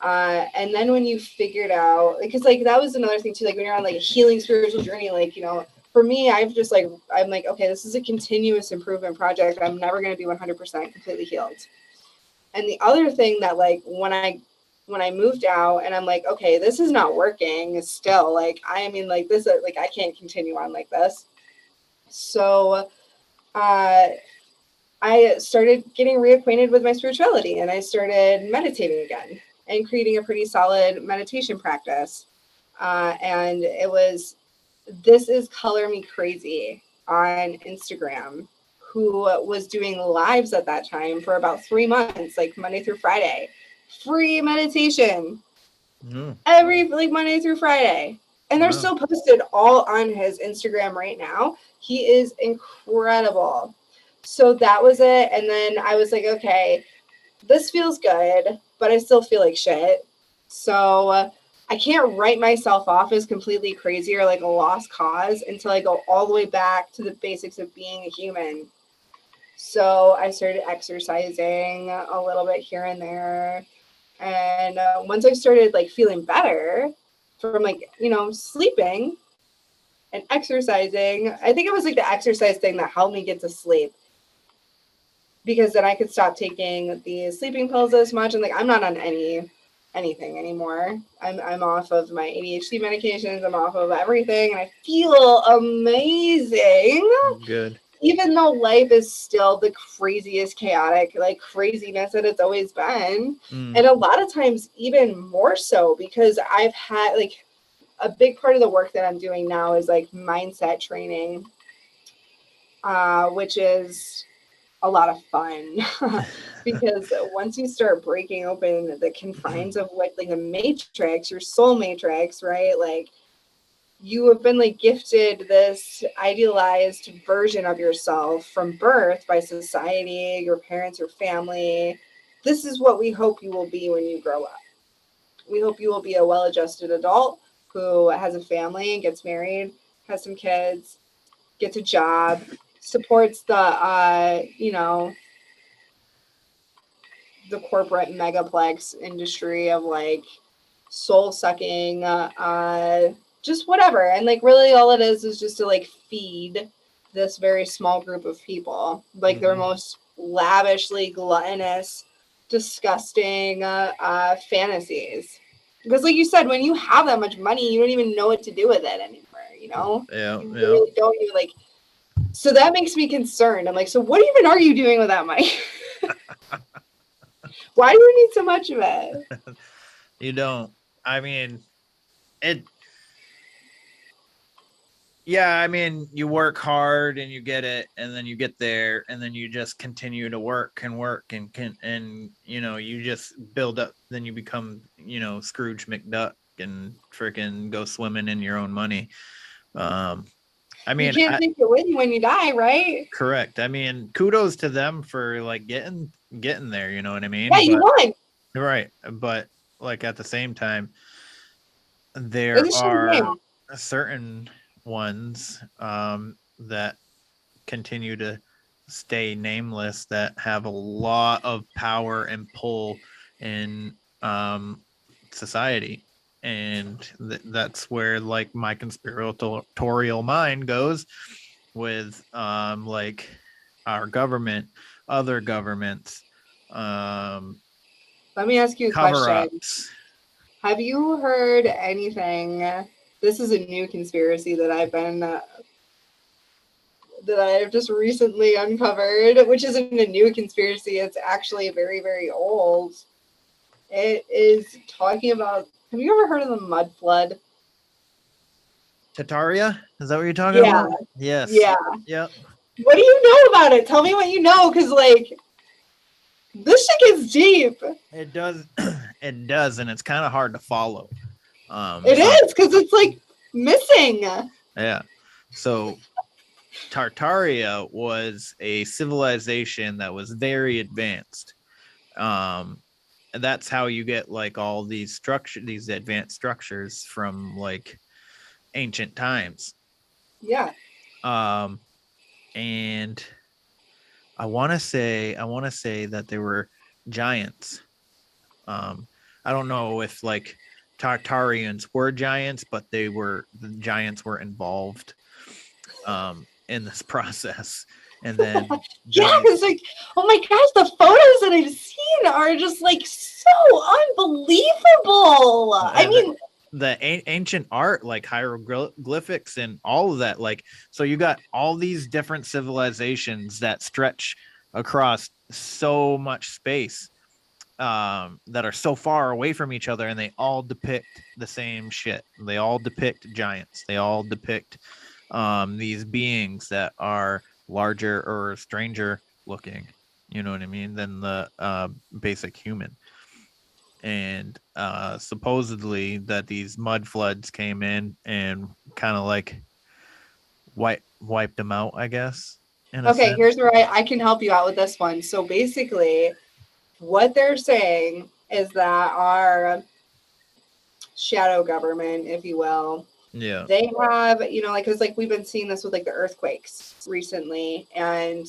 And then when you figured out, because like that was another thing too, like when you're on like a healing spiritual journey, like, you know, for me, I'm like, okay, this is a continuous improvement project. I'm never going to be 100% completely healed. And the other thing that like when I moved out and I'm like, okay, this is not working still, like, I mean, like this, like I can't continue on like this. So I started getting reacquainted with my spirituality, and I started meditating again and creating a pretty solid meditation practice. And it was, this is Color Me Crazy on Instagram, who was doing lives at that time for about 3 months, like Monday through Friday, free meditation every like Monday through Friday. And they're still posted all on his Instagram right now. He is incredible. So that was it. And then I was like, okay, this feels good, but I still feel like shit. So I can't write myself off as completely crazy or like a lost cause until I go all the way back to the basics of being a human. So I started exercising a little bit here and there. And once I started like feeling better from like, you know, sleeping and exercising, I think it was like the exercise thing that helped me get to sleep, because then I could stop taking the sleeping pills as much. And like, I'm not on anything anymore. I'm off of my ADHD medications. I'm off of everything, and I feel amazing. Good. Even though life is still the craziest chaotic, like craziness that it's always been. And a lot of times even more so, because I've had like a big part of the work that I'm doing now is like mindset training, which is a lot of fun. Because once you start breaking open the confines of what, like the matrix, your soul matrix, right? Like you have been like gifted this idealized version of yourself from birth by society, your parents, your family. This is what we hope you will be when you grow up. We hope you will be a well-adjusted adult who has a family and gets married, has some kids, gets a job, supports the, you know, the corporate megaplex industry of like soul sucking, just whatever. And like really all it is just to like feed this very small group of people, like their most lavishly gluttonous, disgusting fantasies. Because like you said, when you have that much money, you don't even know what to do with it anymore, you know? You really don't even like. So that makes me concerned. I'm like, so what even are you doing with that money? Why do you need so much of it? You don't. I mean, yeah, I mean, you work hard and you get it, and then you get there, and then you just continue to work and you know, you just build up. Then you become, you know, Scrooge McDuck and freaking go swimming in your own money. I mean, you can't take it with you when you die, right? Correct. I mean, kudos to them for like getting there. You know what I mean? Yeah, you won. Right, but like at the same time, there are certain ones that continue to stay nameless that have a lot of power and pull in society. And that's where like my conspiratorial mind goes with like our government, other governments. Let me ask you a question. Have you heard anything? This is a new conspiracy that I've just recently uncovered, which isn't a new conspiracy. It's actually very, very old. It is talking about, have you ever heard of the mud flood? Tataria? Is that what you're talking about? Yes. Yeah. Yep. What do you know about it? Tell me what you know, because like this shit gets deep. It does. It does, and it's kind of hard to follow. It is, because it's like missing. Yeah. So Tartaria was a civilization that was very advanced. And that's how you get like all these these advanced structures from like ancient times. Yeah. And I want to say that they were giants. I don't know if like Tartarians were giants, but the giants were involved in this process. And then Yeah, it's like, oh my gosh, the photos that I've seen are just like so unbelievable. I mean, the ancient art, like hieroglyphics and all of that, like, so you got all these different civilizations that stretch across so much space, that are so far away from each other, and they all depict the same shit. They all depict giants. They all depict these beings that are larger or stranger looking, you know what I mean, than the basic human. And supposedly that these mud floods came in and kind of like wiped them out, I guess. okay, here's where I can help you out with this one. So basically, what they're saying is that our shadow government, if you will, yeah, they have, you know, like, because like we've been seeing this with like the earthquakes recently, and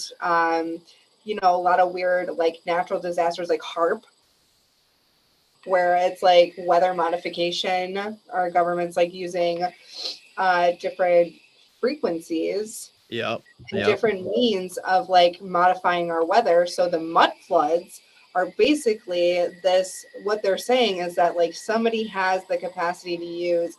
you know, a lot of weird like natural disasters like HARP, where it's like weather modification. Our government's like using different frequencies, yep, and different means of like modifying our weather. So the mud floods are basically this, what they're saying is that like somebody has the capacity to use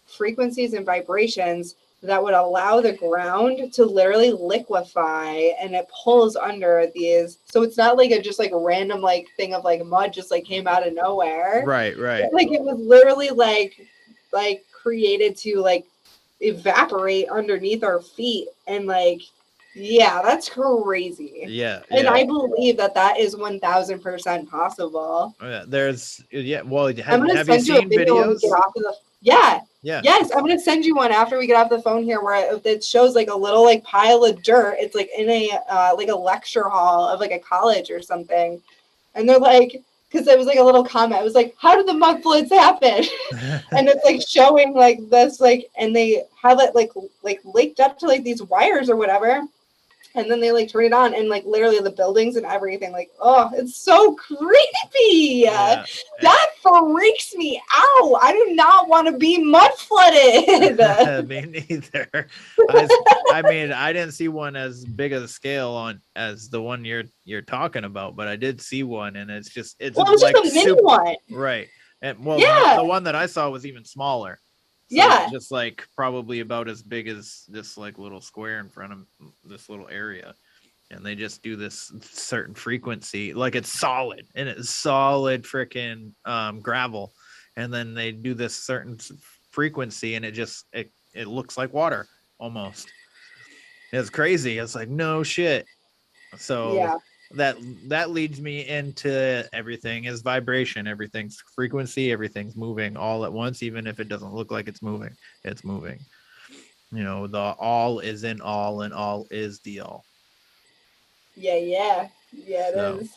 frequencies and vibrations that would allow the ground to literally liquefy, and it pulls under these. So it's not like a just like random like thing of like mud just like came out of nowhere. right. Like it was literally like created to like evaporate underneath our feet, and like, yeah, that's crazy. Yeah, and I believe that that is 1000% possible. There's well, I'm gonna have you send you a seen video when we videos? get off of the yeah. Yeah. Yes, I'm gonna send you one after we get off the phone here, where it shows like a little like pile of dirt. It's like in a like a lecture hall of like a college or something, and they're like, because it was like a little comment. It was like, "How did the mud floods happen?" And it's like showing like this, like, and they have it like linked up to like these wires or whatever. And then they like turn it on, and like literally the buildings and everything, like, oh, it's so creepy. Yeah. That freaks me out. I do not want to be mud flooded. Me neither. I mean, I didn't see one as big of a scale on as the one you're talking about, but I did see one, and it's well, it was like just a mini one, right? And well, yeah, the one that I saw was even smaller. So yeah, just like probably about as big as this like little square in front of this little area. And they just do this certain frequency, like it's solid, and it's solid freaking gravel. And then they do this certain frequency, and it looks like water almost. It's crazy. It's like, no shit. So yeah. that leads me into everything is vibration, everything's frequency, everything's moving all at once, even if it doesn't look like it's moving. It's moving. You know, the all is in all, and all is the all. Yeah, it is.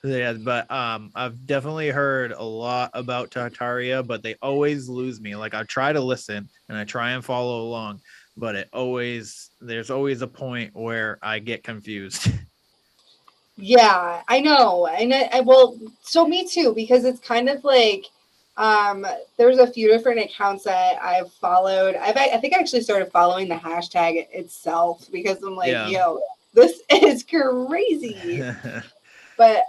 Yeah, but I've definitely heard a lot about Tartaria, but they always lose me. Like I try to listen and I try and follow along, but there's always a point where I get confused. Yeah, I know. And well, so me too, because it's kind of like there's a few different accounts that I've followed. I think I actually started following the hashtag itself because I'm like, yo, this is crazy. But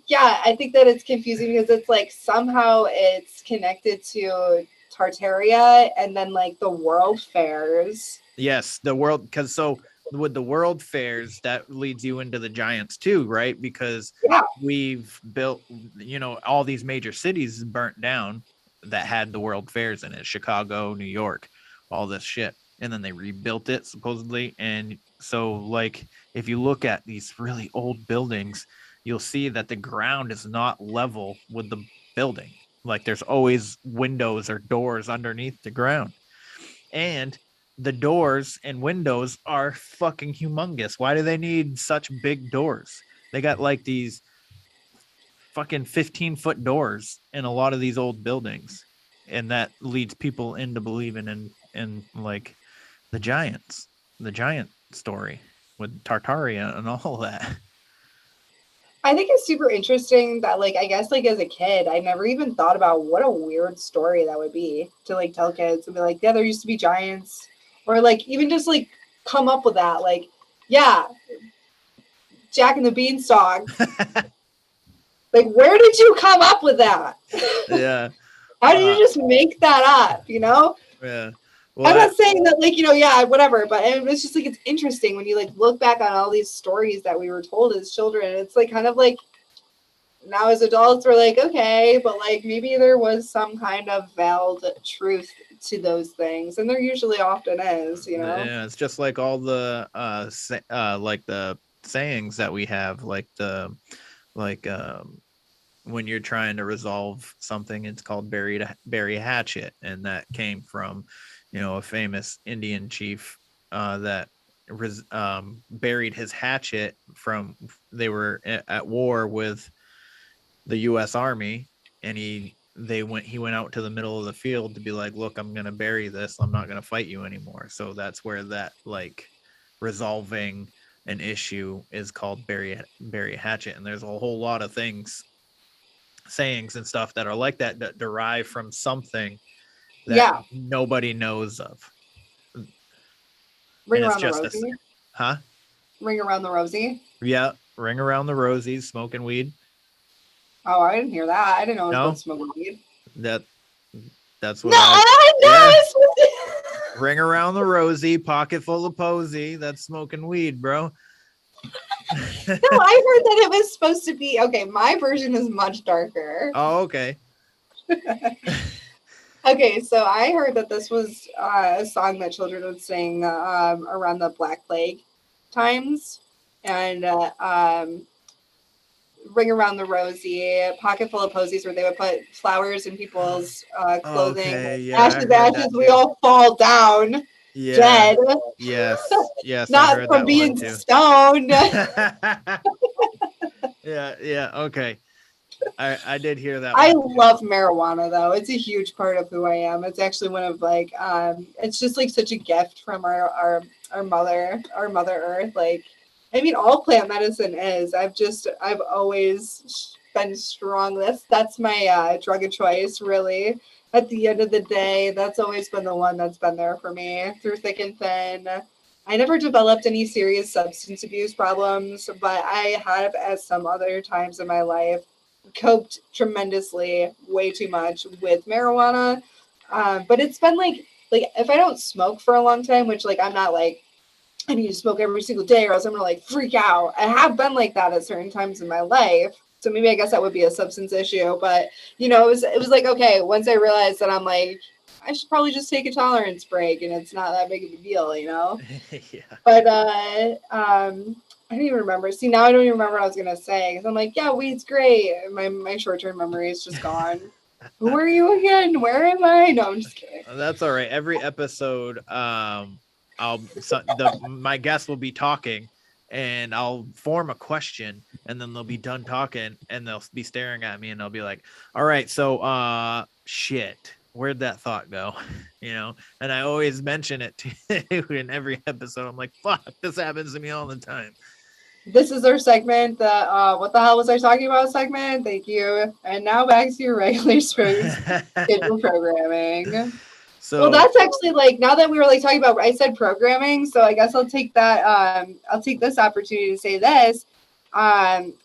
yeah, I think that it's confusing because it's like somehow it's connected to Tartaria and then like the world fairs. Yes, the world, because so with the world fairs, that leads you into the giants too, right? Because we've built, you know, all these major cities burnt down that had the world fairs in it, Chicago, New York, all this shit. And then they rebuilt it supposedly. And so like, if you look at these really old buildings, you'll see that the ground is not level with the building. Like there's always windows or doors underneath the ground. And the doors and windows are fucking humongous. Why do they need such big doors? They got like these fucking 15-foot doors in a lot of these old buildings, and that leads people into believing in like the giant story with Tartaria and all that. I think it's super interesting that, like, I guess, like, as a kid, I never even thought about what a weird story that would be to, like, tell kids and be like, yeah, there used to be giants. Or, like, even just, like, come up with that. Like, yeah, Jack and the Beanstalk. Like, where did you come up with that? Yeah. How did you just make that up, you know? Yeah. Well, I'm not saying that, like, you know, yeah, whatever, but it's just like, it's interesting when you like look back on all these stories that we were told as children. It's like kind of like now as adults we're like, okay, but like maybe there was some kind of veiled truth to those things, and there usually often is, you know. Yeah, it's just like all the like the sayings that we have, like the when you're trying to resolve something, it's called bury a hatchet, and that came from, you know, a famous Indian chief that buried his hatchet from, they were at war with the U.S. Army, and he went out to the middle of the field to be like, look, I'm gonna bury this, I'm not gonna fight you anymore. So that's where that like resolving an issue is called bury a hatchet. And there's a whole lot of sayings and stuff that are like that derive from something that nobody knows of. Ring around the rosy. Huh? Ring around the rosy. Yeah, ring around the rosy, smoking weed. Oh, I didn't hear that. I didn't know it was about smoking weed. That's what Ring around the rosy, pocket full of posy. That's smoking weed, bro. No, I heard that it was supposed to be okay. My version is much darker. Oh, okay. Okay, so I heard that this was a song that children would sing around the Black Plague times, and ring around the rosy, pocket full of posies, where they would put flowers in people's clothing. Okay, yeah, ashes, we all fall down dead. Yes. Not from being stoned. yeah. Okay. I did hear that. I love marijuana though. It's a huge part of who I am. It's actually one of like it's just like such a gift from our mother Earth. Like, I mean, all plant medicine is. I've always been strong. That's my drug of choice, really. At the end of the day, that's always been the one that's been there for me through thick and thin. I never developed any serious substance abuse problems, but I have at some other times in my life coped tremendously, way too much with marijuana. But it's been like if I don't smoke for a long time, which like I'm not like I need to smoke every single day or else I'm gonna like freak out. I have been like that at certain times in my life. So maybe I guess that would be a substance issue. But you know, it was like, okay, once I realized that I'm like, I should probably just take a tolerance break and it's not that big of a deal, you know? Yeah. But I don't even remember. See, now I don't even remember what I was gonna say because I'm like, yeah, weed's great. My short-term memory is just gone. Who are you again? Where am I? No, I'm just kidding. That's all right. Every episode, my guest will be talking, and I'll form a question, and then they'll be done talking, and they'll be staring at me, and they'll be like, "All right, so shit, where'd that thought go?" You know, and I always mention it to in every episode. I'm like, "Fuck, this happens to me all the time." This is our segment. The what the hell was I talking about segment? Thank you. And now back to your regular schedule programming. So, well, that's actually like now that we were like talking about, I said programming, so I guess I'll take that. I'll take this opportunity to say this. I'm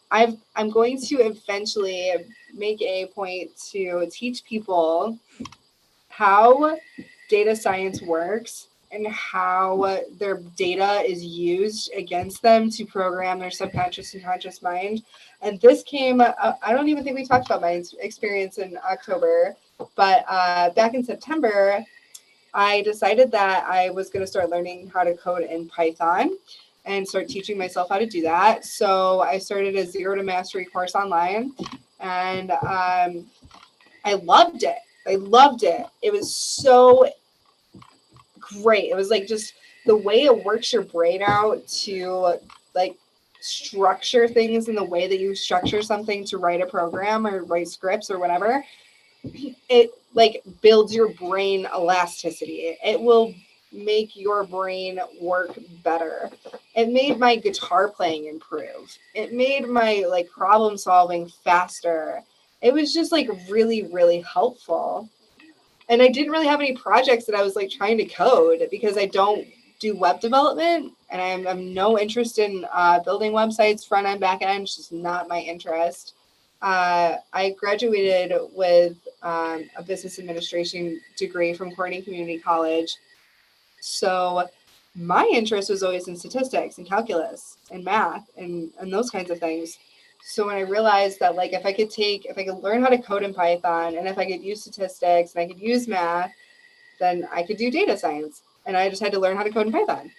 going to eventually make a point to teach people how data science works and how their data is used against them to program their subconscious and conscious mind. And this came, I don't even think we talked about my experience in October, but back in September, I decided that I was going to start learning how to code in Python and start teaching myself how to do that. So I started a 0 to Mastery course online, and I loved it. It was so great. It was like just the way it works your brain out to like structure things in the way that you structure something to write a program or write scripts or whatever. It like builds your brain elasticity. It will make your brain work better. It made my guitar playing improve. It made my like problem solving faster. It was just like really, really helpful. And I didn't really have any projects that I was like trying to code because I don't do web development and I'm no interest in building websites, front end, back end. It's just not my interest. I graduated with a business administration degree from Corning Community College. So my interest was always in statistics and calculus and math and those kinds of things. So when I realized that like if I could learn how to code in Python and if I could use statistics and I could use math, then I could do data science. And I just had to learn how to code in Python.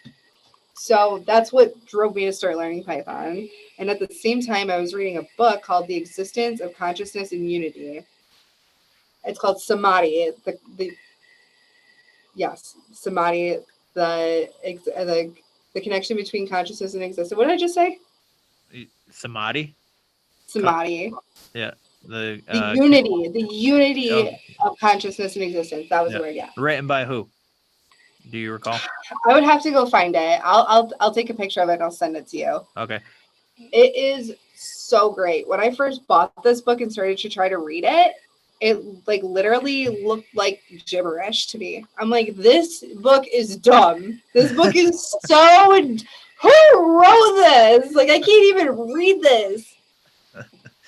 So that's what drove me to start learning Python. And at the same time, I was reading a book called The Existence of Consciousness and Unity. It's called Samadhi. Samadhi, the connection between consciousness and existence. What did I just say? Samadhi? Samadhi. Yeah. The unity of consciousness and existence. That was the word, yeah. Written by who? Do you recall? I would have to go find it. I'll take a picture of it and I'll send it to you. Okay. It is so great. When I first bought this book and started to try to read it, it like literally looked like gibberish to me. I'm like, this book is dumb. This book is so who wrote this? Like I can't even read this.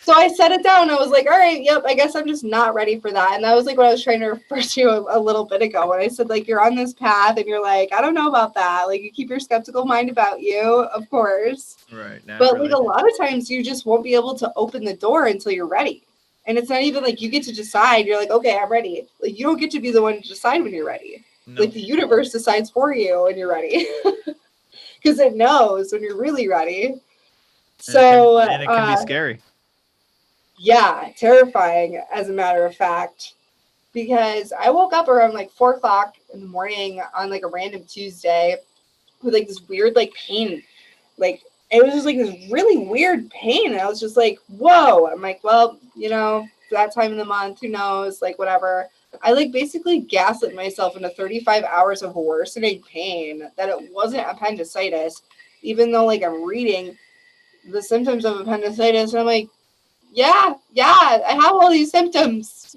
So I set it down and I was like, all right, yep, I guess I'm just not ready for that. And that was like what I was trying to refer to a little bit ago when I said like you're on this path and you're like, I don't know about that. Like you keep your skeptical mind about you, of course. Right. But like a lot of times you just won't be able to open the door until you're ready. And it's not even like you get to decide. You're like, okay, I'm ready. Like you don't get to be the one to decide when you're ready. No. Like the universe decides for you when you're ready. Because it knows when you're really ready. So and it can be scary. Yeah, terrifying, as a matter of fact, because I woke up around like 4 o'clock in the morning on like a random Tuesday with like this weird like pain. Like it was just like this really weird pain. And I was just like, whoa. I'm like, well, you know, that time of the month, who knows, like whatever. I like basically gaslit myself into 35 hours of worsening pain that it wasn't appendicitis, even though like I'm reading the symptoms of appendicitis. And I'm like, yeah, I have all these symptoms,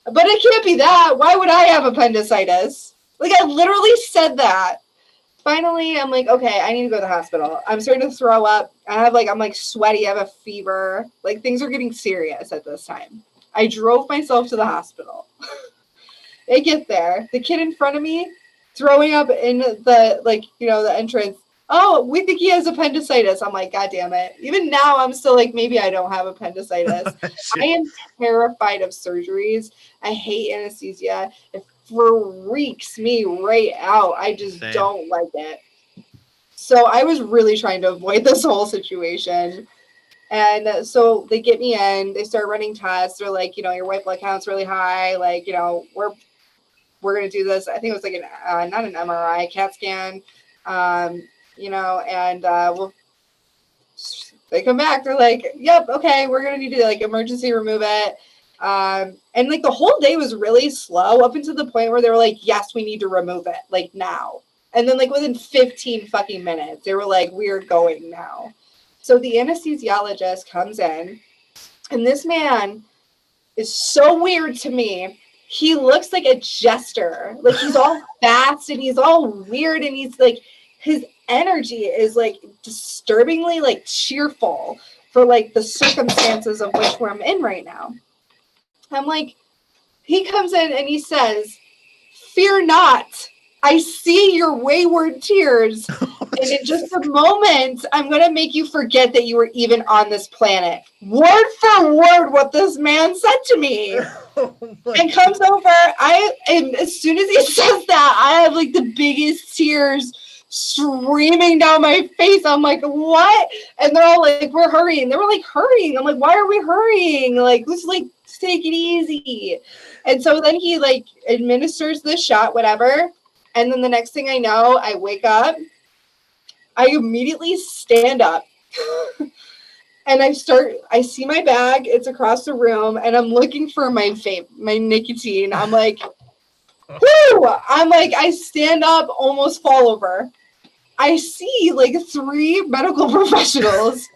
but it can't be that. Why would I have appendicitis? Like I literally said that. Finally, I'm like, okay, I need to go to the hospital. I'm starting to throw up. I'm like sweaty. I have a fever. Like things are getting serious at this time. I drove myself to the hospital. I get there. The kid in front of me throwing up in the, like, you know, the entrance. Oh, we think he has appendicitis. I'm like, God damn it. Even now, I'm still like, maybe I don't have appendicitis. I am terrified of surgeries. I hate anesthesia. It freaks me right out. I just don't like it. So I was really trying to avoid this whole situation. And so they get me in. They start running tests. They're like, you know, your white blood count's really high. Like, you know, we're going to do this. I think it was like not an MRI, CAT scan. You know, and they come back, they're like, yep, okay, we're gonna need to like emergency remove it. And like the whole day was really slow up until the point where they were like, yes, we need to remove it, like now. And then like within 15 fucking minutes, they were like, we're going now. So the anesthesiologist comes in, and this man is so weird to me. He looks like a jester. Like he's all fast and he's all weird, and he's like, his energy is like disturbingly like cheerful for like the circumstances of which I'm in right now. I'm like, he comes in and he says, fear not, I see your wayward tears. And in just a moment, I'm going to make you forget that you were even on this planet. Word for word, what this man said to me. And comes over. And as soon as he says that, I have like the biggest tears streaming down my face. I'm like, what? And they're all like, we're hurrying. They were like, hurrying. I'm like, why are we hurrying? Like, let's like take it easy. And so then he like administers the shot, whatever. And then the next thing I know, I wake up, I immediately stand up and I see my bag, it's across the room, and I'm looking for my vape, my nicotine. I'm like, whoo! I'm like, I stand up, almost fall over. I see like 3 medical professionals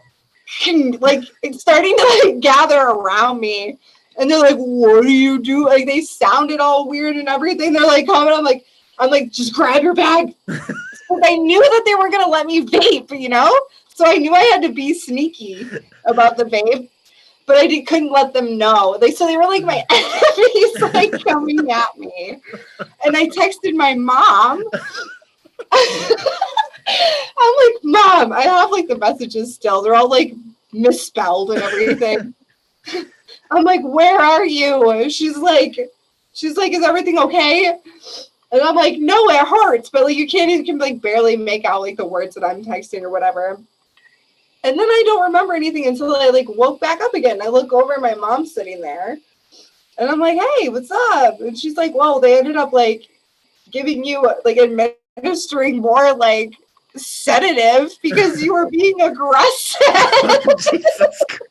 like starting to like gather around me. And they're like, what do you do? Like they sounded all weird and everything. They're like coming. I'm like, just grab your bag. I knew that they were gonna let me vape, you know? So I knew I had to be sneaky about the vape, but couldn't let them know. So they were like my enemies, like coming at me. And I texted my mom. I'm like, Mom, I have like the messages still. They're all like misspelled and everything. I'm like, where are you? She's like, is everything okay? And I'm like, no, it hurts, but like you can like barely make out like the words that I'm texting or whatever. And then I don't remember anything until I like woke back up again. I look over and my mom's sitting there. And I'm like, hey, what's up? And she's like, well, they ended up like giving you like administering more like sedative because you were being aggressive. Jesus Christ.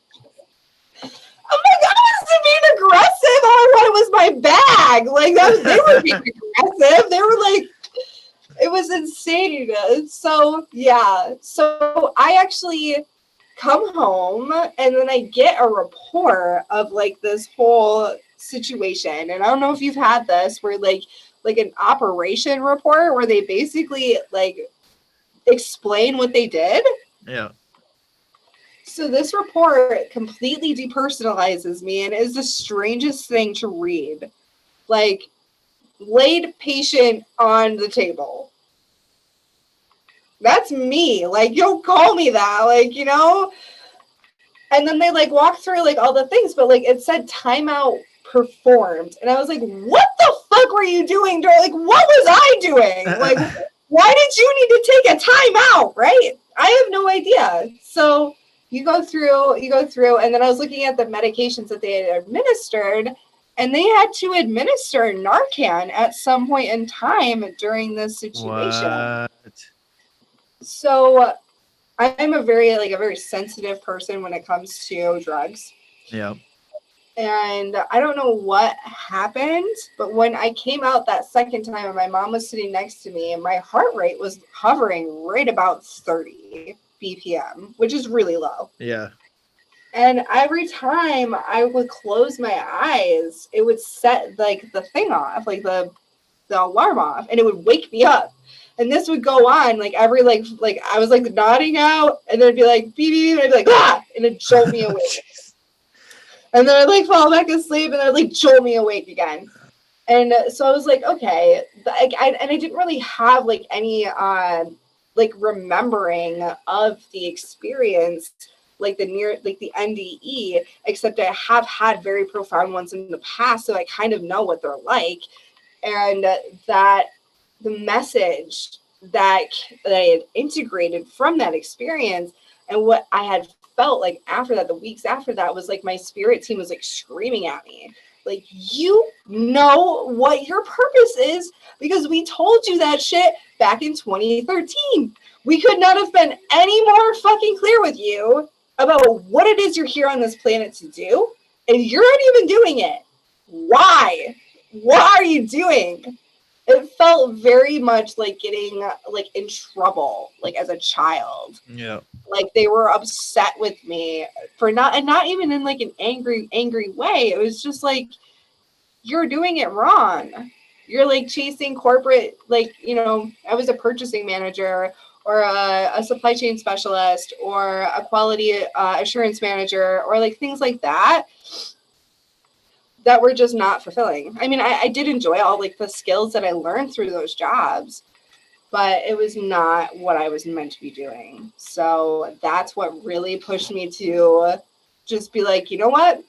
I'm like, I wasn't being aggressive. All I wanted was my bag. Like they were being aggressive. They were like, it was insane. So yeah. So I actually come home and then I get a report of like this whole situation. And I don't know if you've had this where like an operation report where they basically like explain what they did. Yeah. So this report completely depersonalizes me and is the strangest thing to read. Like, laid patient on the table. That's me. Like, you'll call me that, like, you know? And then they like walk through like all the things, but like it said timeout performed. And I was like, what the fuck were you doing? Like, what was I doing? Like, why did you need to take a timeout, right? I have no idea. So you go through, and then I was looking at the medications that they had administered, and they had to administer Narcan at some point in time during this situation. What? So I'm a very sensitive person when it comes to drugs. Yeah. And I don't know what happened, but when I came out that second time and my mom was sitting next to me and my heart rate was hovering right about 30 BPM, which is really low. Yeah. And every time I would close my eyes, it would set like the thing off, like the alarm off, and it would wake me up. And this would go on like every like I was like nodding out, and then it'd be like beep beep, and I'd be like ah, and it'd jolt me awake. And then I'd like fall back asleep, and I'd like jolt me awake again. And so I was like, okay, I didn't really have like any like remembering of the experience, like the NDE, except I have had very profound ones in the past, so I kind of know what they're like. And that the message that I had integrated from that experience and what I had felt like after that, the weeks after that, was like my spirit team was like screaming at me. Like, you know what your purpose is because we told you that shit back in 2013. We could not have been any more fucking clear with you about what it is you're here on this planet to do, and you're not even doing it. Why? What are you doing? It felt very much like getting like in trouble, like as a child. Yeah. Like they were upset with me for not even in like an angry way. It was just like, you're doing it wrong. You're like chasing corporate, like, you know, I was a purchasing manager or a supply chain specialist or a quality assurance manager or like things like that were just not fulfilling. I mean, I did enjoy all like the skills that I learned through those jobs, but it was not what I was meant to be doing. So that's what really pushed me to just be like, you know what?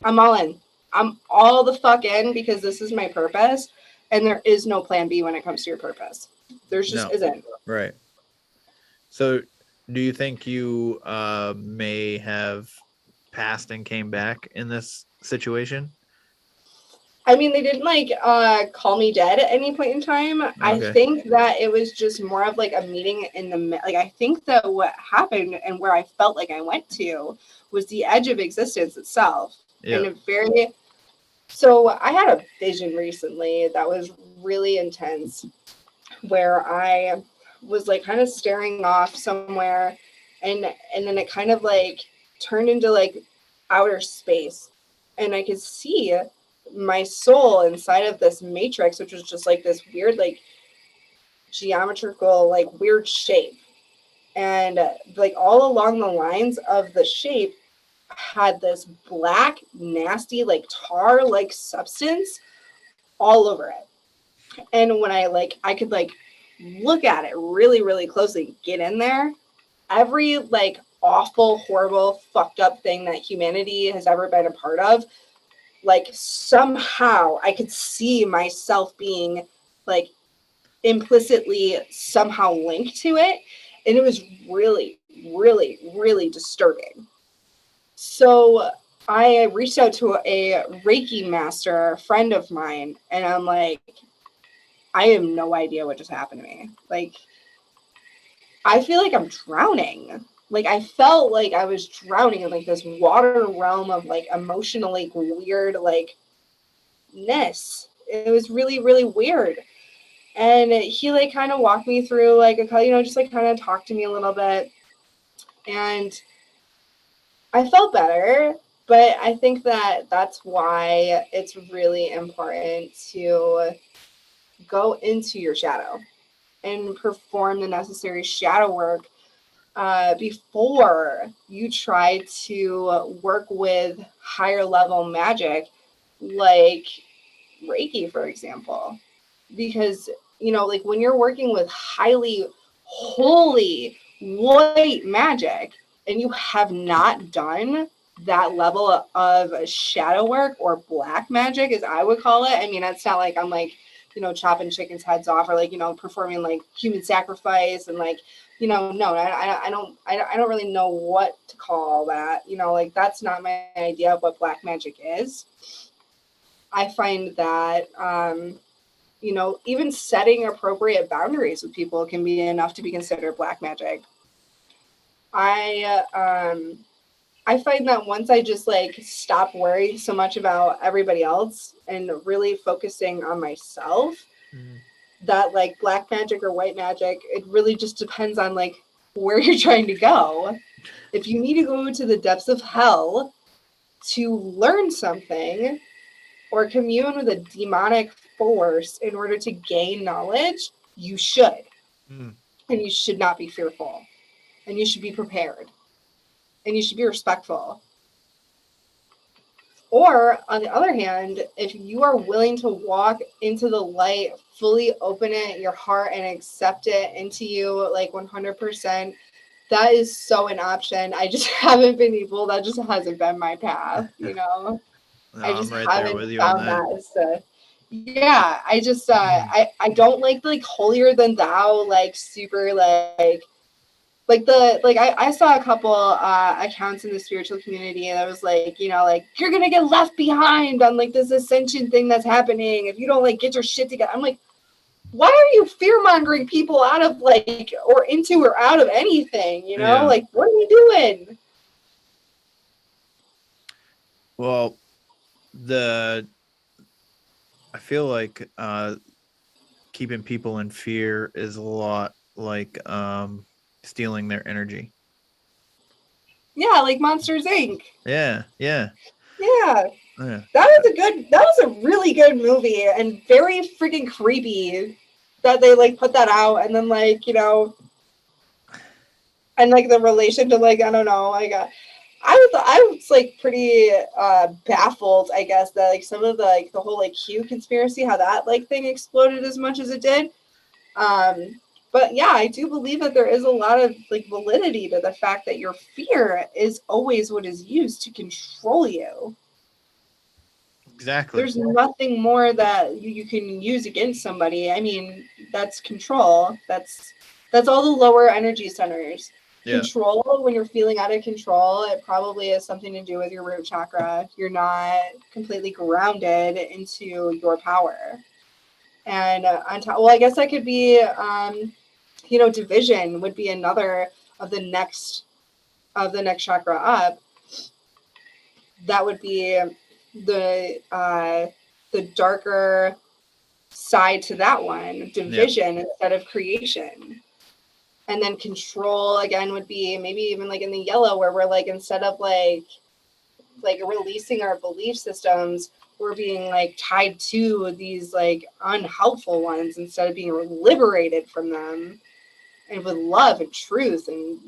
I'm all in. I'm all the fuck in because this is my purpose. And there is no plan B when it comes to your purpose. There just isn't. Right. So do you think you may have passed and came back in this situation? I mean, they didn't like call me dead at any point in time. I Okay. think that it was just more of like a meeting in the like. I think that what happened and where I felt like I went to was the edge of existence itself, and Yeah. a very. So I had a vision recently that was really intense, where I was like kind of staring off somewhere, and then it kind of like turned into like outer space, and I could see my soul inside of this matrix, which was just like this weird like geometrical like weird shape, and like all along the lines of the shape had this black nasty like tar like substance all over it. And when I could like look at it really, really closely, get in there, every like awful, horrible, fucked up thing that humanity has ever been a part of, like somehow I could see myself being like implicitly somehow linked to it. And it was really, really, really disturbing. So I reached out to a Reiki master, a friend of mine, and I'm like, I have no idea what just happened to me. Like, I feel like I'm drowning. Like, I felt like I was drowning in like this water realm of like emotionally weird, like, ness. It was really, really weird. And he like kind of walked me through like just like kind of talked to me a little bit. And I felt better. But I think that that's why it's really important to go into your shadow and perform the necessary shadow work before you try to work with higher level magic like Reiki, for example. Because, like when you're working with highly holy white magic and you have not done that level of shadow work or black magic, as I would call it. I mean, it's not like I'm like, chopping chickens' heads off or like, performing like human sacrifice and like, no, I don't really know what to call that. Like that's not my idea of what black magic is. I find that, even setting appropriate boundaries with people can be enough to be considered black magic. I find that once I just like stop worrying so much about everybody else and really focusing on myself, that like black magic or white magic, it really just depends on like where you're trying to go. If you need to go to the depths of hell to learn something or commune with a demonic force in order to gain knowledge, you should. And you should not be fearful. And you should be prepared. And you should be respectful. Or, on the other hand, if you are willing to walk into the light, fully open it, your heart, and accept it into you, like 100%, that is so an option. I just haven't been able, that just hasn't been my path, No, I just I'm right there haven't with you on found that. that as the, yeah, I just, I don't like the like holier than thou, like super I saw a couple accounts in the spiritual community that was like, like you're gonna get left behind on like this ascension thing that's happening if you don't like get your shit together. I'm like, why are you fear mongering people out of like or into or out of anything? Yeah. Like what are you doing? Well, I feel like keeping people in fear is a lot like stealing their energy. Yeah, like Monsters Inc. Yeah. Yeah. Yeah. That was a really good movie and very freaking creepy that they like put that out and then like, and like the relation to like, I don't know, like I was like pretty baffled, I guess, that like some of the like the whole like Q conspiracy, how that like thing exploded as much as it did. But yeah, I do believe that there is a lot of like validity to the fact that your fear is always what is used to control you. Exactly. There's nothing more that you can use against somebody. I mean, that's control. That's all the lower energy centers. Control, when you're feeling out of control, it probably has something to do with your root chakra. You're not completely grounded into your power. And on top, well, I guess that could be, division would be another of the next chakra up. That would be the darker side to that one, division instead of creation. And then control again would be maybe even like in the yellow, where we're like, instead of like releasing our belief systems, we're being like tied to these like unhelpful ones instead of being liberated from them, and with love and truth and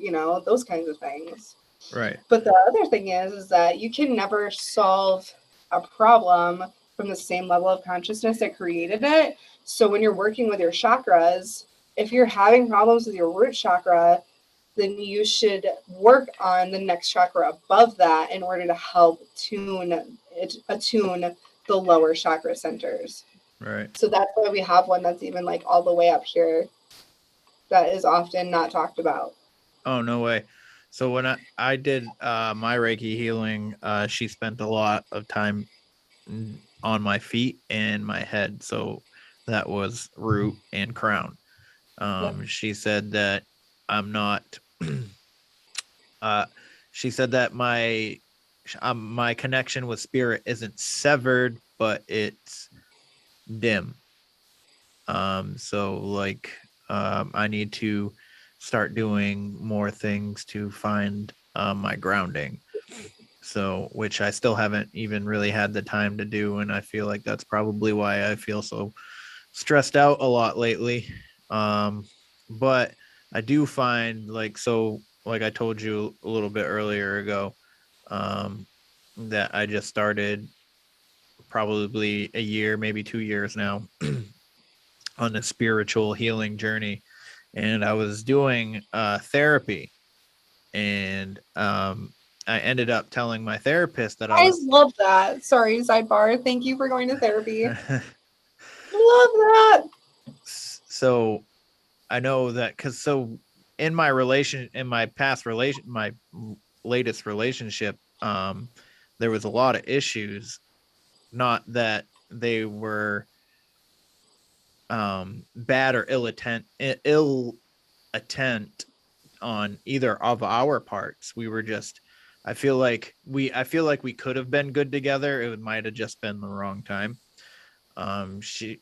those kinds of things. Right. But the other thing is that you can never solve a problem from the same level of consciousness that created it. So when you're working with your chakras, if you're having problems with your root chakra, then you should work on the next chakra above that in order to help attune the lower chakra centers. Right. So that's why we have one that's even like all the way up here that is often not talked about. Oh, no way. So when I did my Reiki healing, she spent a lot of time on my feet and my head. So that was root and crown. She said that I'm not. She said that my connection with spirit isn't severed, but it's dim. So like I need to start doing more things to find my grounding. So, which I still haven't even really had the time to do, and I feel like that's probably why I feel so stressed out a lot lately. But I do find like I told you a little bit earlier ago, that I just started probably a year, maybe 2 years now, on a spiritual healing journey, and I was doing therapy, and I ended up telling my therapist that I love that. Sorry, sidebar. Thank you for going to therapy. Love that. So I know that because in my latest relationship, there was a lot of issues. Not that they were bad or ill intent on either of our parts. We were just, I feel like we could have been good together. It might have just been the wrong time. She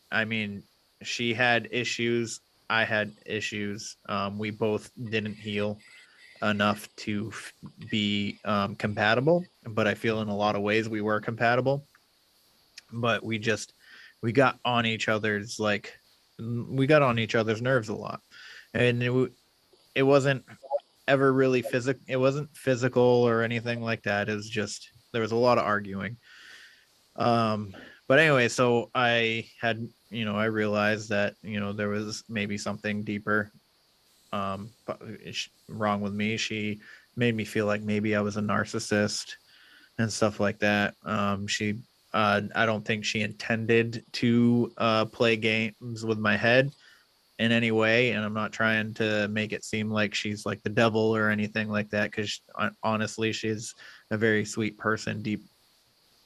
had issues, I had issues. We both didn't heal enough to be compatible, but I feel in a lot of ways we were compatible. But we got on each other's nerves a lot, and it wasn't ever really physical. It wasn't physical or anything like that. It was just, there was a lot of arguing. But anyway, so I had, I realized that, there was maybe something deeper wrong with me. She made me feel like maybe I was a narcissist and stuff like that. I don't think she intended to play games with my head in any way, and I'm not trying to make it seem like she's like the devil or anything like that, because honestly, she's a very sweet person deep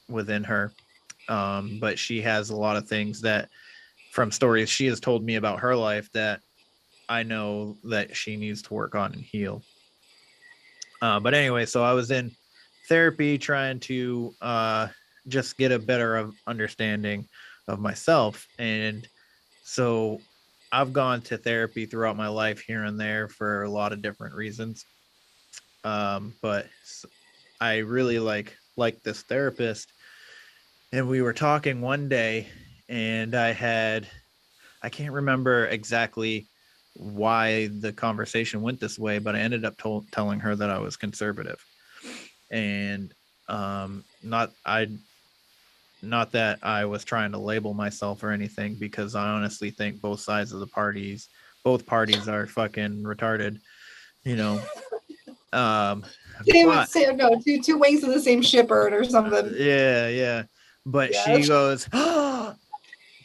within her. But she has a lot of things that, from stories she has told me about her life, that I know that she needs to work on and heal. But anyway, so I was in therapy trying to just get a better understanding of myself. And so I've gone to therapy throughout my life here and there for a lot of different reasons. But I really like this therapist, and we were talking one day, and I can't remember exactly why the conversation went this way, but I ended up telling her that I was conservative, and not that I was trying to label myself or anything, because I honestly think both parties are fucking retarded, They would say, no, two wings of the same shipbird or something. Yeah. But she goes, oh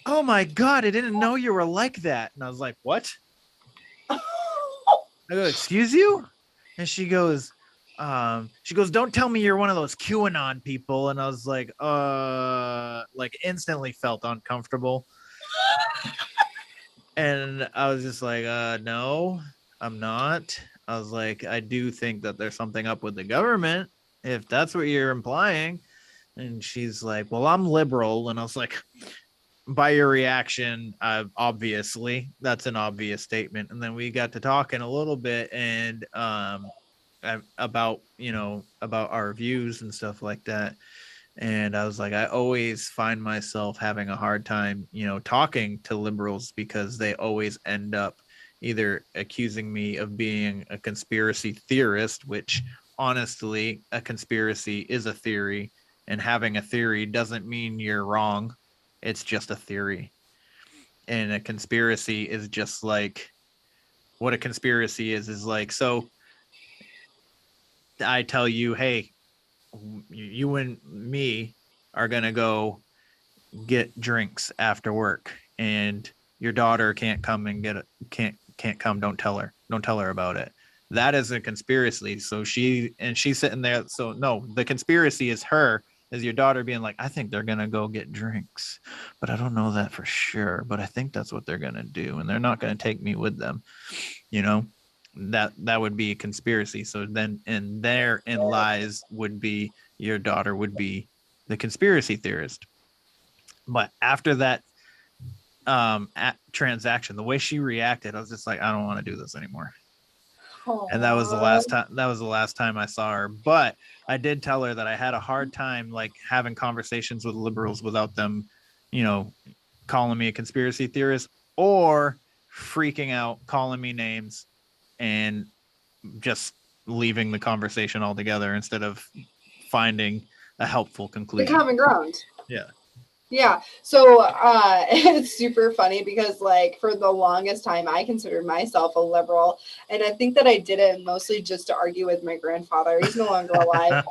my God, I didn't know you were like that. And I was like, what? I go, excuse you? And she goes, don't tell me you're one of those QAnon people. And I was like instantly felt uncomfortable. And I was just like, no, I'm not. I was like, I do think that there's something up with the government, if that's what you're implying. And she's like, well, I'm liberal. And I was like, by your reaction, obviously, that's an obvious statement. And then we got to talking a little bit and about our views and stuff like that. And I was like, I always find myself having a hard time, talking to liberals because they always end up either accusing me of being a conspiracy theorist, which honestly, a conspiracy is a theory, and having a theory doesn't mean you're wrong. It's just a theory. And a conspiracy is just like, what a conspiracy is like, so I tell you, hey, you and me are going to go get drinks after work, and your daughter can't come and can't come. Don't tell her about it. That is a conspiracy. So she's sitting there. So no, the conspiracy is your daughter being like, I think they're going to go get drinks, but I don't know that for sure, but I think that's what they're going to do. And they're not going to take me with them. That would be a conspiracy. So then, and therein lies would be your daughter would be the conspiracy theorist. But after that transaction, the way she reacted, I was just like, I don't want to do this anymore. Aww. And that was the last time I saw her. But I did tell her that I had a hard time like having conversations with liberals without them, calling me a conspiracy theorist or freaking out, calling me names, and just leaving the conversation altogether instead of finding a helpful conclusion. The common ground. Yeah. Yeah. So it's super funny because like for the longest time I considered myself a liberal, and I think that I did it mostly just to argue with my grandfather. He's no longer alive.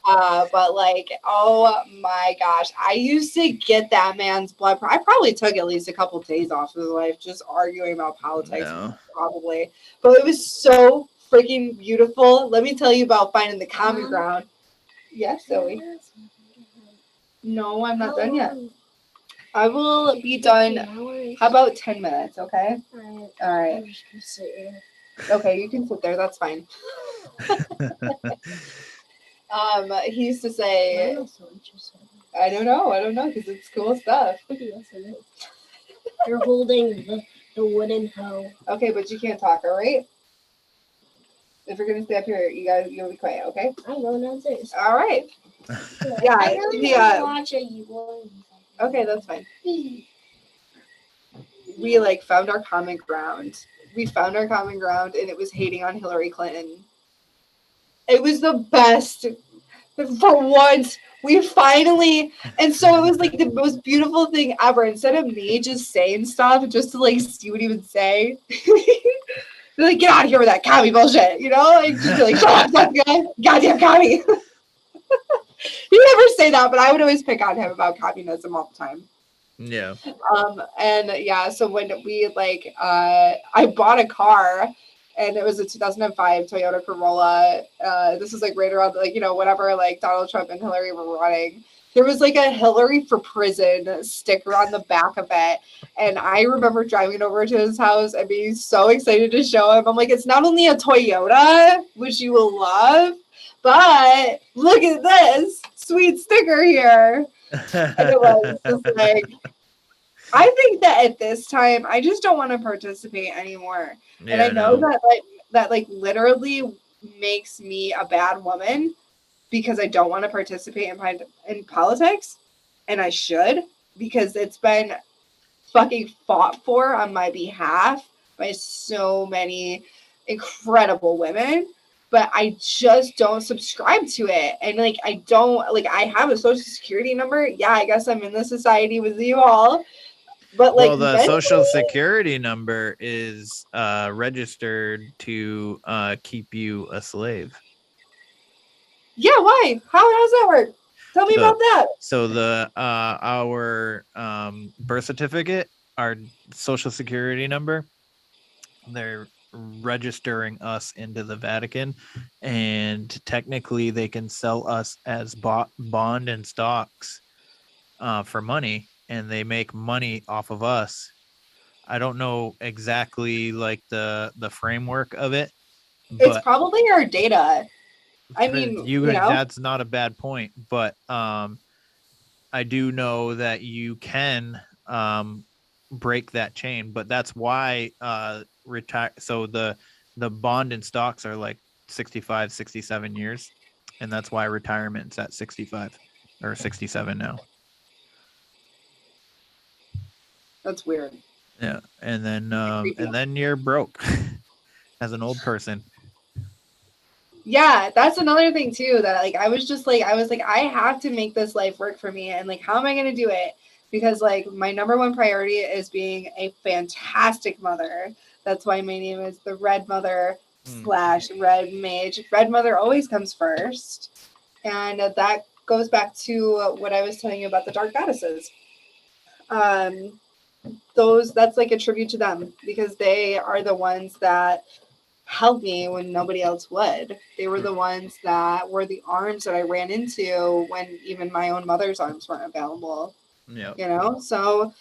But like, oh my gosh, I used to get that man's blood. I probably took at least a couple of days off of his life just arguing about politics, probably. But it was so freaking beautiful. Let me tell you about finding the common ground. Yes, Zoe. No, I'm not done yet. I will be done. How about 10 minutes, okay? All right. Okay, you can sit there. That's fine. He used to say, I don't know, because it's cool stuff. Yes, it is. You're holding the wooden hoe. Okay, but you can't talk, all right? If you're going to stay up here, you'll be quiet, okay? I'm going downstairs. All right. Yeah, I really want to watch it. Okay, that's fine. We like found our common ground. And it was hating on Hillary Clinton. It was the best. For once, we finally, and so it was like the most beautiful thing ever. Instead of me just saying stuff just to like see what he would say, they're like, get out of here with that commie bullshit, Like just be like, shut up, goddamn commie. He would never say that, but I would always pick on him about communism all the time. Yeah. And yeah, so when we like, I bought a car, and it was a 2005 Toyota Corolla. This is like right around like, whatever, like Donald Trump and Hillary were running. There was like a Hillary for prison sticker on the back of it. And I remember driving over to his house and being so excited to show him. I'm like, it's not only a Toyota, which you will love, but look at this sweet sticker here. And it was just like, I think that at this time, I just don't want to participate anymore. Yeah, and I know that literally makes me a bad woman because I don't want to participate in politics. And I should, because it's been fucking fought for on my behalf by so many incredible women. But I just don't subscribe to it. And like, I have a social security number. Yeah, I guess I'm in the society with you all. But like, well, the social security number is registered to keep you a slave. Yeah, why? How does that work? Tell me about that. So the our birth certificate, our social security number, registering us into the Vatican, and technically they can sell us as bond and stocks for money, and they make money off of us. I don't know exactly like the framework of it, It's but probably our data. I mean, that's not a bad point, but I do know that you can break that chain, but that's why retire. So the bond and stocks are like 65, 67 years, and that's why retirement's at 65 or 67 now. That's weird. Yeah, and then you're broke as an old person. Yeah, that's another thing too, that like I was like I have to make this life work for me, and like how am I going to do it? Because like my number one priority is being a fantastic mother. That's why my name is the Red Mother / Red Mage. Red Mother always comes first, and that goes back to what I was telling you about the Dark Goddesses. That's like a tribute to them, because they are the ones that helped me when nobody else would. They were the ones that were the arms that I ran into when even my own mother's arms weren't available. Yeah. You know, so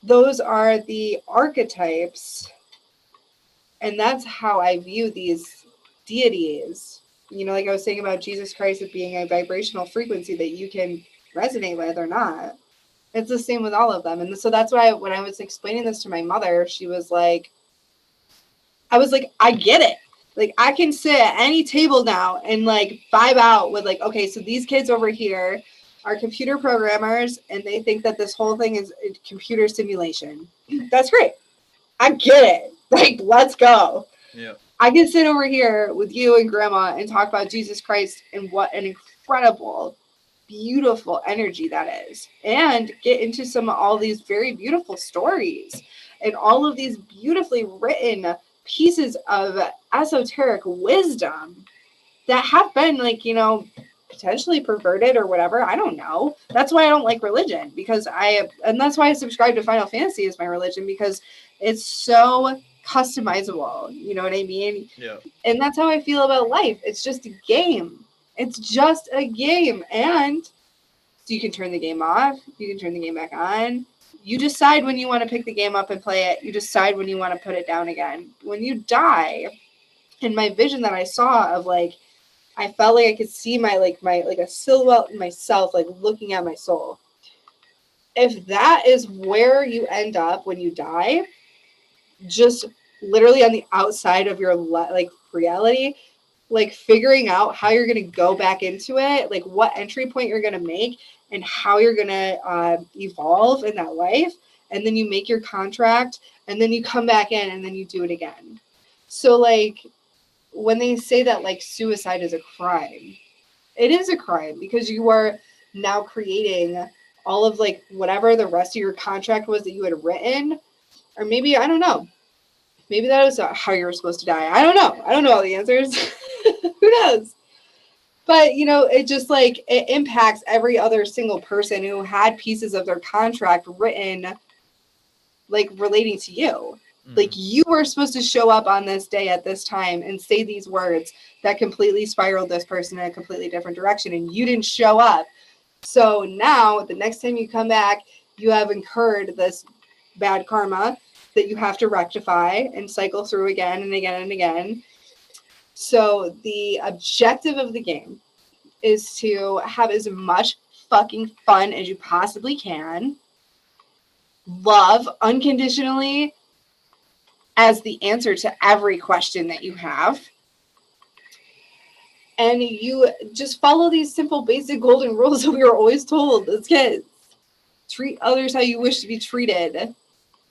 those are the archetypes, and that's how I view these deities. You know, like I was saying about Jesus Christ as being a vibrational frequency that you can resonate with or not. It's the same with all of them. And so that's why when I was explaining this to my mother, she was like, I was like, I get it. Like, I can sit at any table now and like vibe out with like, okay, so these kids over here are computer programmers and they think that this whole thing is a computer simulation. That's great. I get it. Like, let's go. Yeah. I can sit over here with you and grandma and talk about Jesus Christ and what an incredible, beautiful energy that is, and get into all these very beautiful stories and all of these beautifully written pieces of esoteric wisdom that have been like, you know, potentially perverted or whatever. I don't know. That's why I don't like religion, and that's why I subscribe to Final Fantasy as my religion, because it's so customizable. You know what I mean? Yeah. And that's how I feel about life. It's just a game. It's just a game. And so you can turn the game off. You can turn the game back on. You decide when you want to pick the game up and play it. You decide when you want to put it down again. When you die, in my vision that I saw of like, I felt like I could see my a silhouette in myself, like looking at my soul. If that is where you end up when you die, just literally on the outside of your reality, like figuring out how you're going to go back into it, like what entry point you're going to make and how you're going to evolve in that life. And then you make your contract and then you come back in and then you do it again. So like when they say that like suicide is a crime, it is a crime, because you are now creating all of like whatever the rest of your contract was that you had written, or maybe, I don't know. Maybe that was how you were supposed to die. I don't know. I don't know all the answers. Who knows? But, you know, it just like it impacts every other single person who had pieces of their contract written like relating to you. Like you were supposed to show up on this day at this time and say these words that completely spiraled this person in a completely different direction, and you didn't show up. So now the next time you come back, you have incurred this bad karma that you have to rectify and cycle through again and again and again. So the objective of the game is to have as much fucking fun as you possibly can. Love unconditionally as the answer to every question that you have. And you just follow these simple, basic golden rules that we were always told as kids. Treat others how you wish to be treated.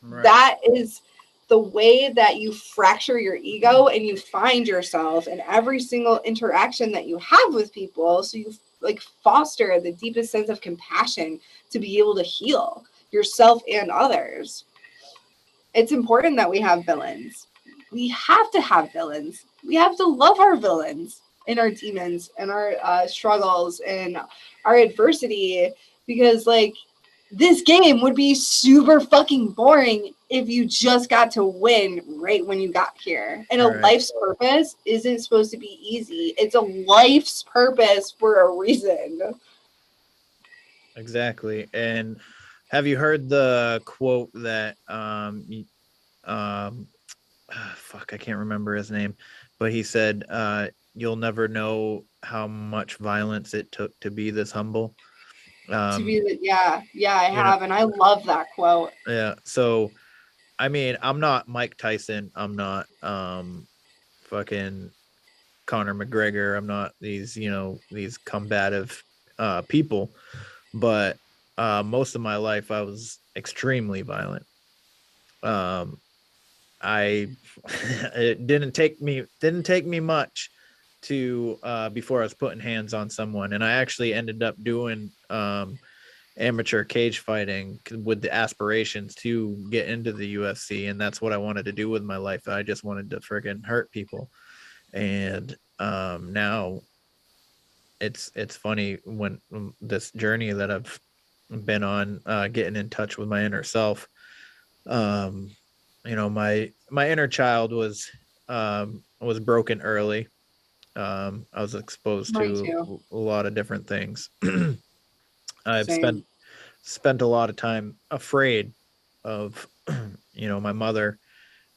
Right. That is the way that you fracture your ego and you find yourself in every single interaction that you have with people. So you like foster the deepest sense of compassion to be able to heal yourself and others. It's important that we have villains. We have to have villains. We have to love our villains and our demons and our struggles and our adversity, because like this game would be super fucking boring if you just got to win right when you got here. And a life's purpose isn't supposed to be easy. It's a life's purpose for a reason. Exactly. And have you heard the quote that fuck, I can't remember his name, but he said, you'll never know how much violence it took to be this humble. To be I have, and I love that quote. Yeah. So, I mean, I'm not Mike Tyson. I'm not fucking Conor McGregor. I'm not these, these combative people, but most of my life I was extremely violent. It didn't take me much to before I was putting hands on someone, and I actually ended up doing amateur cage fighting with the aspirations to get into the UFC, and that's what I wanted to do with my life. I just wanted to friggin' hurt people. And now it's funny when this journey that I've been on, getting in touch with my inner self. My inner child was broken early. I was exposed to a lot of different things. I've spent a lot of time afraid of my mother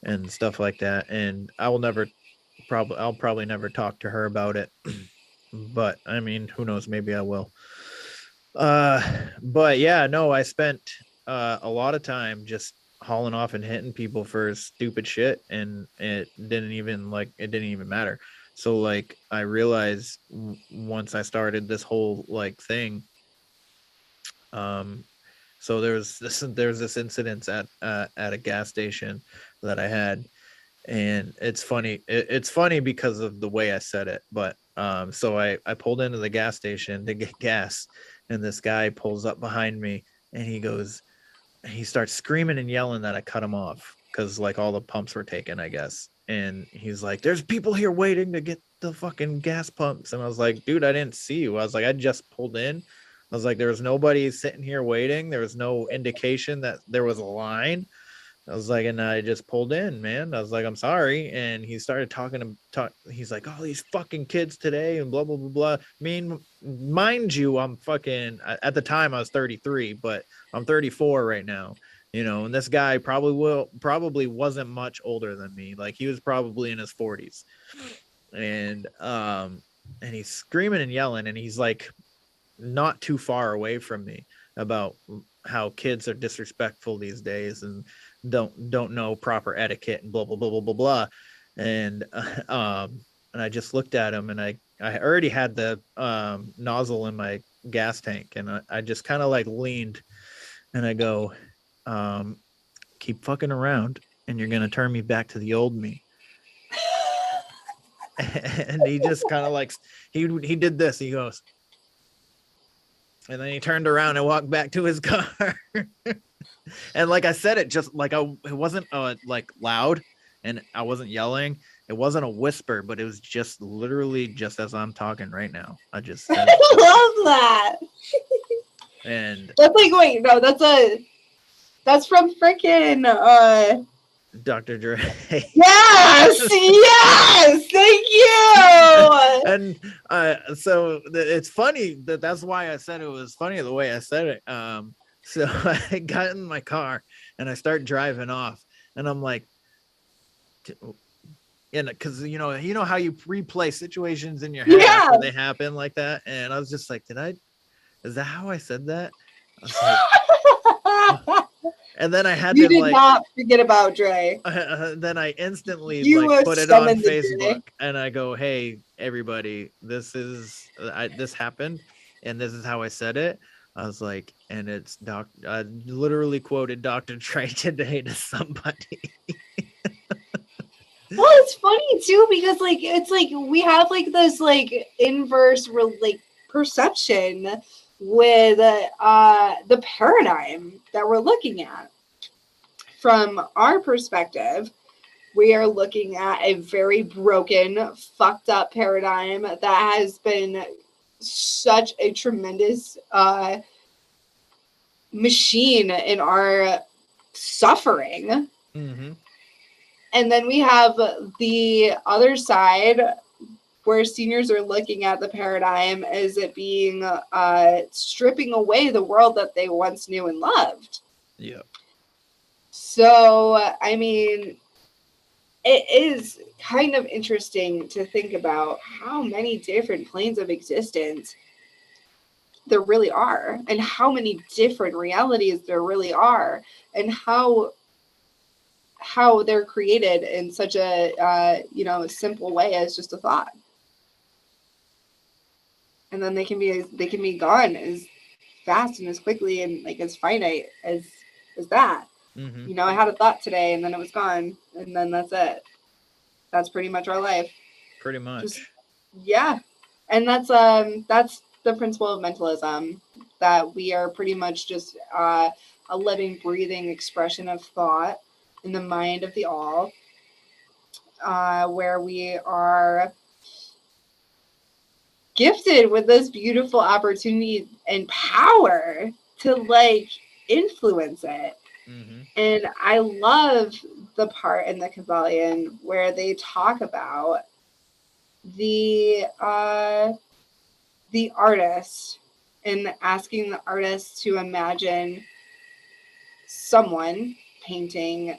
and stuff like that, and I'll probably never talk to her about it. But I mean, who knows, maybe I will. But yeah, no, I spent a lot of time just hauling off and hitting people for stupid shit, and it didn't even matter. So like I realized once I started this whole like thing, so there's this incident at a gas station that I had, and it's funny. It's funny because of the way I said it, but so I pulled into the gas station to get gas, and this guy pulls up behind me, and he starts screaming and yelling that I cut him off because like all the pumps were taken, I guess. And he's like, "There's people here waiting to get the fucking gas pumps." And I was like, "Dude, I didn't see you." I was like, "I just pulled in." I was like, "There was nobody sitting here waiting. There was no indication that there was a line." I was like, and I just pulled in, man. I was like, "I'm sorry." And he started he's like, "All these fucking kids today," and blah, blah, blah, blah. I mean, mind you, I'm fucking, at the time I was 33, but I'm 34 right now, and this guy probably wasn't much older than me. Like he was probably in his 40s. And he's screaming and yelling, and he's like not too far away from me about how kids are disrespectful these days and don't know proper etiquette and blah blah blah blah blah blah. And I just looked at him, and I already had the nozzle in my gas tank, and I just kind of like leaned, and I go, "Keep fucking around and you're gonna turn me back to the old me." And he just kind of like he did this. He goes, and then he turned around and walked back to his car. And like I said, it just like it wasn't like loud, and I wasn't yelling. It wasn't a whisper, but it was just literally just as I'm talking right now. I just said I love that. And that's like, wait, no, that's from freaking Dr. Dre. Yes, thank you. And so it's funny that's why I said it was funny the way I said it. So I got in my car and I start driving off, and I'm like, because you know how you replay situations in your head after they happen like that, and I was just like, is that how I said that? I was like, and then I had you to did not forget about Dre. Then I instantly put it on Facebook, and I go, "Hey everybody, this happened, and this is how I said it." I was like, and I literally quoted Dr. Dre today to somebody. Well, it's funny too, because like it's like we have like this like inverse like perception with the paradigm that we're looking at. From our perspective, we are looking at a very broken, fucked up paradigm that has been such a tremendous machine in our suffering. Mm-hmm. And then we have the other side where seniors are looking at the paradigm as it being stripping away the world that they once knew and loved. Yep. So, I mean, it is kind of interesting to think about how many different planes of existence there really are, and how many different realities there really are, and how they're created in such a a simple way as just a thought. And then they can be gone as fast and as quickly and like as finite as that. Mm-hmm. I had a thought today and then it was gone, and then that's it. That's pretty much our life. Pretty much. Just, yeah. And that's the principle of mentalism, that we are pretty much just a living, breathing expression of thought in the mind of the all, where we are gifted with this beautiful opportunity and power to like influence it. Mm-hmm. And I love the part in the Kabbalion where they talk about the artist, and asking the artist to imagine someone painting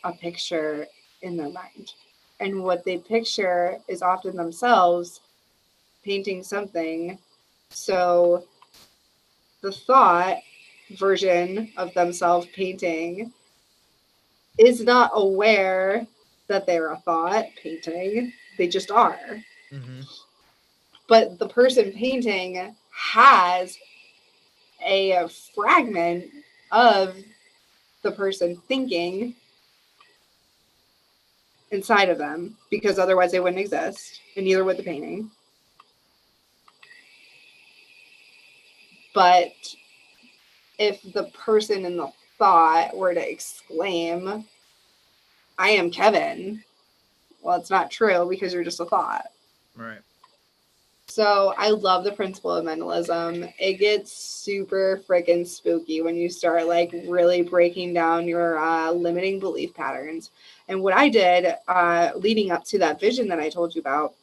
a picture in their mind. And what they picture is often themselves painting something. So the thought version of themselves painting is not aware that they're a thought painting. They just are. Mm-hmm. But the person painting has a fragment of the person thinking inside of them, because otherwise they wouldn't exist, and neither would the painting. But if the person in the thought were to exclaim, "I am Kevin," well, it's not true because you're just a thought. Right. So I love the principle of mentalism. It gets super freaking spooky when you start like really breaking down your limiting belief patterns. And what I did leading up to that vision that I told you about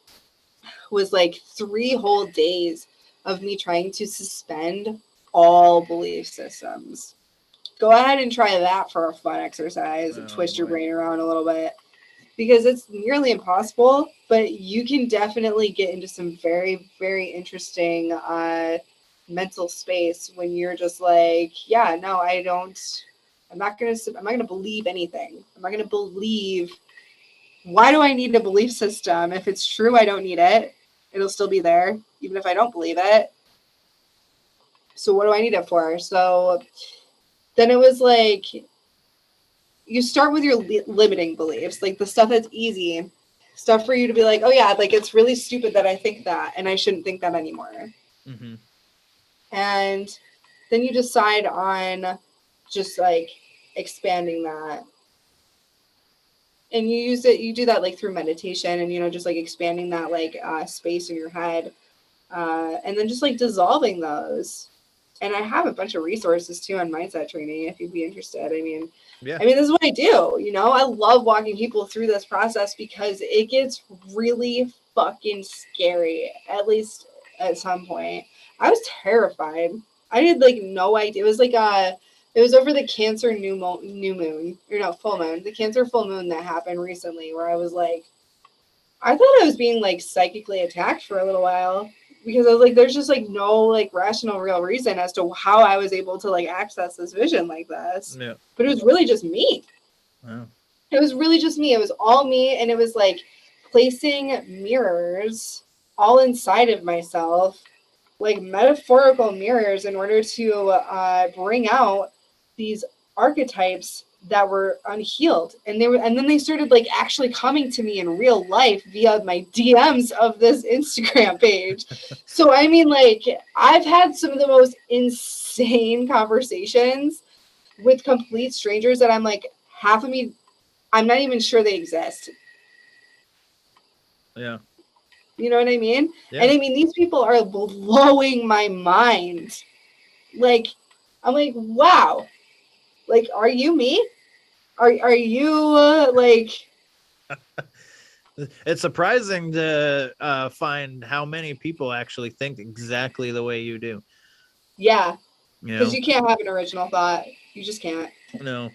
was like 3 whole days of me trying to suspend all belief systems. Go ahead and try that for a fun exercise and twist your brain around a little bit, because it's nearly impossible, but you can definitely get into some very, very interesting mental space when you're just like, yeah, no, I'm not going to believe anything. I'm not going to believe. Why do I need a belief system? If it's true, I don't need it. It'll still be there, even if I don't believe it. So what do I need it for? So then it was like, you start with your limiting beliefs, like the stuff that's easy, stuff for you to be like, oh yeah, like it's really stupid that I think that, and I shouldn't think that anymore. Mm-hmm. And then you decide on just like expanding that. And you do that like through meditation, and just like expanding that like space in your head, and then just like dissolving those. And I have a bunch of resources too on mindset training if you'd be interested. I mean, this is what I do. I love walking people through this process because it gets really fucking scary, at least at some point. I was terrified. I had like no idea. It was like it was over the Cancer full moon, the Cancer full moon that happened recently, where I was like, I thought I was being like psychically attacked for a little while, because I was like, there's just like no like rational real reason as to how I was able to like access this vision like this. Yeah. But it was really just me. Wow. It was really just me. It was all me. And it was like placing mirrors all inside of myself, like metaphorical mirrors, in order to bring out these archetypes that were unhealed. And then they started like actually coming to me in real life via my DMs of this Instagram page. So I mean, like, I've had some of the most insane conversations with complete strangers that I'm like, half of me, I'm not even sure they exist. Yeah. You know what I mean? Yeah. And I mean, these people are blowing my mind. Like, I'm like, wow. Like, are you me? Are you like? It's surprising to find how many people actually think exactly the way you do. Yeah, You because know, you can't have an original thought. You just can't. no.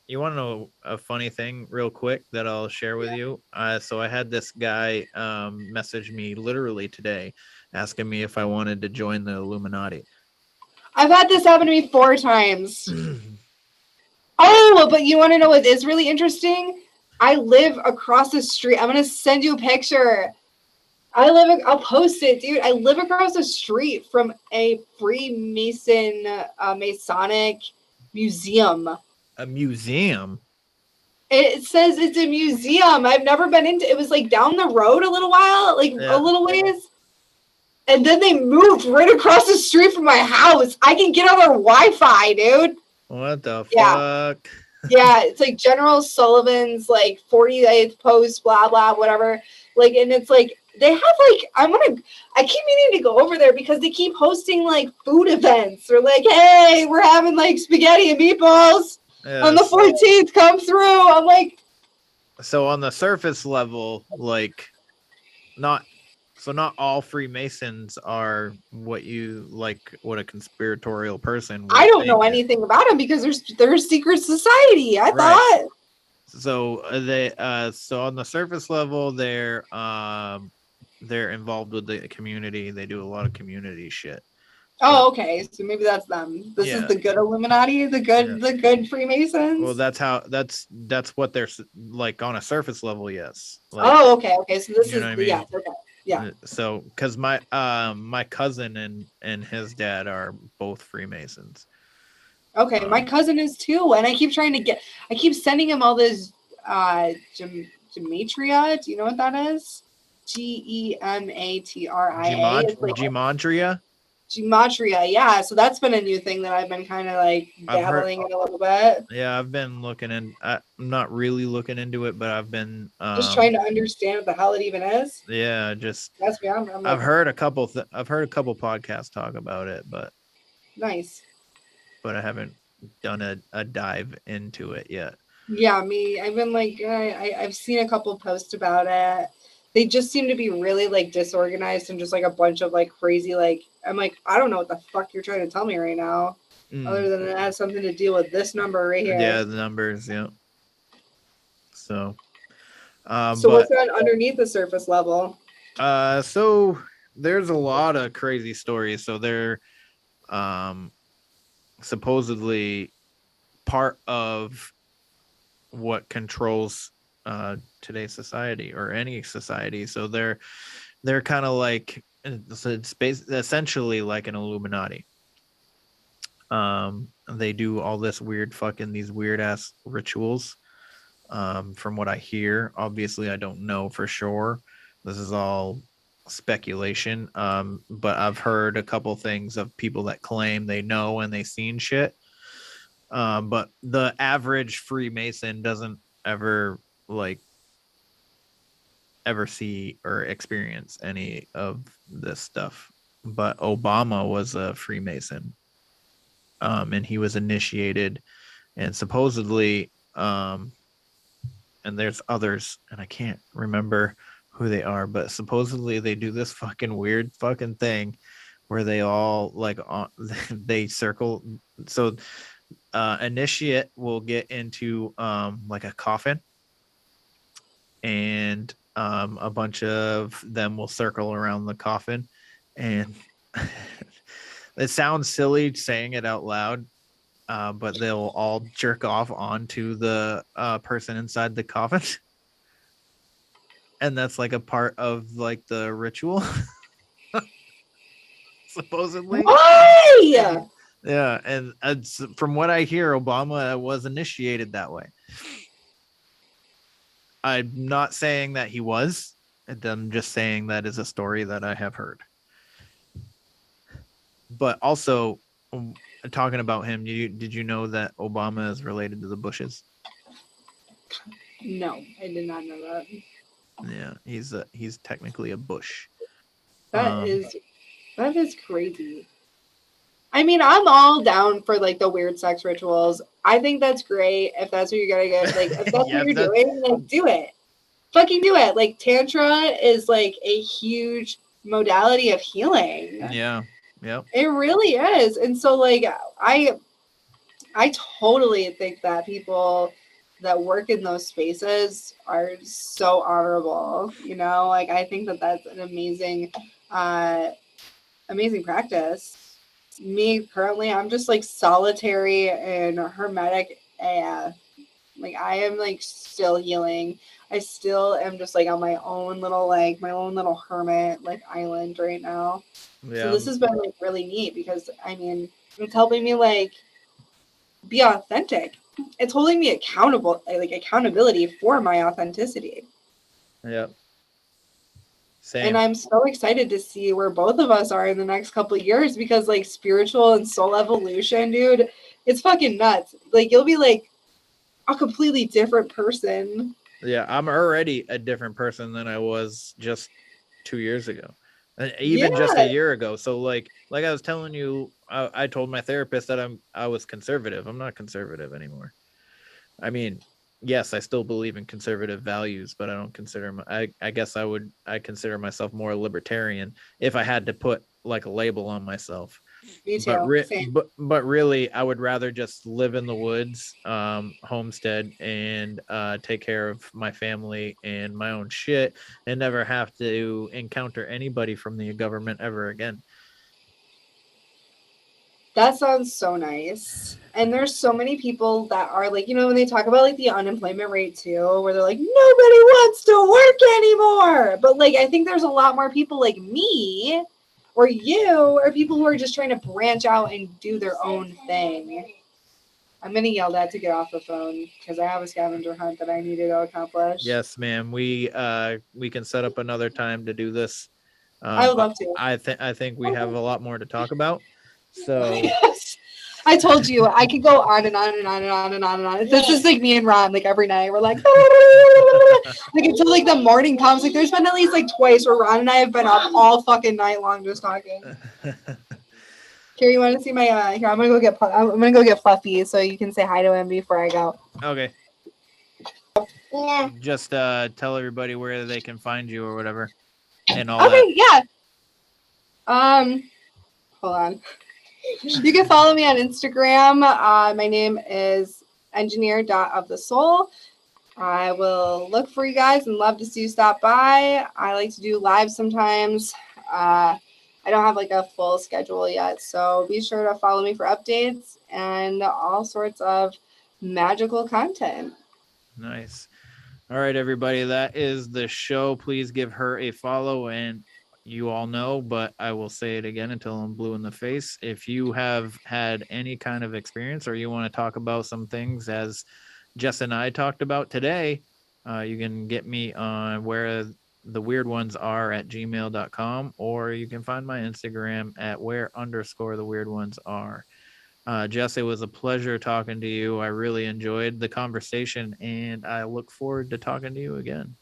You want to know a funny thing, real quick, that I'll share with you? So I had this guy message me literally today, asking me if I wanted to join the Illuminati. I've had this happen to me 4 times. Oh, but you want to know what is really interesting? I live across the street. I'm gonna send you a picture. I'll post it, dude. I live across the street from a Freemason, Masonic museum. A museum? It says it's a museum. I've never been into. It was like down the road a little while, like Yeah. a little ways, and then they moved right across the street from my house. I can get on their Wi-Fi, dude. What the Yeah. fuck? Yeah, it's like General Sullivan's like 48th post, blah blah, whatever. Like, and it's like they have like I keep meaning to go over there because they keep hosting like food events or like, hey, we're having like spaghetti and meatballs on the 14th. Come through. I'm like, so on the surface level, like, not all Freemasons are what a conspiratorial person would I don't know think. anything about them because they're a secret society. I thought. So so on the surface level, they're involved with the community. They do a lot of community shit. Oh, okay. So maybe that's them. This is the good Illuminati, the good Freemasons. Well, that's what they're like on a surface level. Yes. Like, oh, okay. Okay. So this you is know what I mean? yeah. Okay. Yeah. So, because my cousin and his dad are both Freemasons. Okay, my cousin is too, and I keep sending him all this gematria. Do you know what that is? Gematria. Gematria. Gematria, yeah. So that's been a new thing that I've been kind of like dabbling in a little bit. Yeah, I've been looking in. I'm not really looking into it, but I've been just trying to understand what the hell it even is. Yeah, just that's me. I've heard a couple. I've heard a couple podcasts talk about it, but nice. But I haven't done a dive into it yet. Yeah, me. I've been like, I've seen a couple posts about it. They just seem to be really like disorganized and just like a bunch of like crazy, like, I'm like, I don't know what the fuck you're trying to tell me right now. Other than it has something to deal with this number right here. Yeah, the numbers, yeah. So what's that underneath the surface level? So there's a lot of crazy stories. So they're supposedly part of what controls today's society or any society. So they're kind of like, it's essentially like an Illuminati. They do all this these weird ass rituals. From what I hear, obviously I don't know for sure. This is all speculation. But I've heard a couple things of people that claim they know and they seen shit. But the average Freemason doesn't ever see or experience any of this stuff. But Obama was a Freemason. And he was initiated, and supposedly, and there's others, and I can't remember who they are, but supposedly they do this fucking weird fucking thing where they all they circle. So initiate will get into like a coffin, and a bunch of them will circle around the coffin, and it sounds silly saying it out loud, but they'll all jerk off onto the person inside the coffin. And that's like a part of like the ritual. Supposedly. Why? Yeah, and from what I hear, Obama was initiated that way. I'm not saying that he was. I'm just saying that is a story that I have heard. But also, talking about him, did you know that Obama is related to the Bushes? No, I did not know that. Yeah, he's technically a Bush. That is crazy. I mean, I'm all down for like the weird sex rituals. I think that's great if that's what you're gonna get. Like, if that's what you're doing, like, do it. Fucking do it. Like, Tantra is like a huge modality of healing. Yeah. Yep. It really is. And so, like, I totally think that people that work in those spaces are so honorable. You know, like, I think that that's an amazing practice. Me currently, I'm just like solitary and hermetic AF. Like, I am like still healing. I still am just like on my own little hermit like island right now. Yeah. So this has been like really neat because I mean it's helping me like be authentic. It's holding me accountability for my authenticity. Yep. Same. And I'm so excited to see where both of us are in the next couple of years because like spiritual and soul evolution, dude, it's fucking nuts. Like you'll be like a completely different person. Yeah, I'm already a different person than I was just 2 years ago. Even just a year ago. So like I was telling you, I told my therapist that I was conservative. I'm not conservative anymore. I mean, yes, I still believe in conservative values, but I don't consider I guess I consider myself more libertarian if I had to put like a label on myself. Me too. But really, I would rather just live in the woods, homestead, and take care of my family and my own shit, and never have to encounter anybody from the government ever again. That sounds so nice. And there's so many people that are like, you know, when they talk about like the unemployment rate too, where they're like, nobody wants to work anymore. But like, I think there's a lot more people like me or you or people who are just trying to branch out and do their own thing. I'm going to yell at to get off the phone because I have a scavenger hunt that I need to go accomplish. Yes, ma'am. We can set up another time to do this. I would love to. I think we have a lot more to talk about. So yes. I told you I could go on and on and on and on and on and on. This is like me and Ron, like every night. We're like, like until like the morning comes. Like there's been at least like twice where Ron and I have been up all fucking night long just talking. Carrie, you want to see my here? I'm gonna go get Fluffy so you can say hi to him before I go. Okay. Yeah. Just tell everybody where they can find you or whatever, and all that. Okay. Yeah. Hold on. You can follow me on Instagram. My name is engineer.ofthesoul. I will look for you guys and love to see you stop by. I like to do live sometimes. I don't have like a full schedule yet, so be sure to follow me for updates and all sorts of magical content. Nice. All right, everybody, that is the show. Please give her a follow, and you all know, but I will say it again until I'm blue in the face. If you have had any kind of experience or you want to talk about some things as Jess and I talked about today, you can get me on where the weird ones are at gmail.com, or you can find my Instagram at where_the weird ones are. Jess, it was a pleasure talking to you. I really enjoyed the conversation, and I look forward to talking to you again.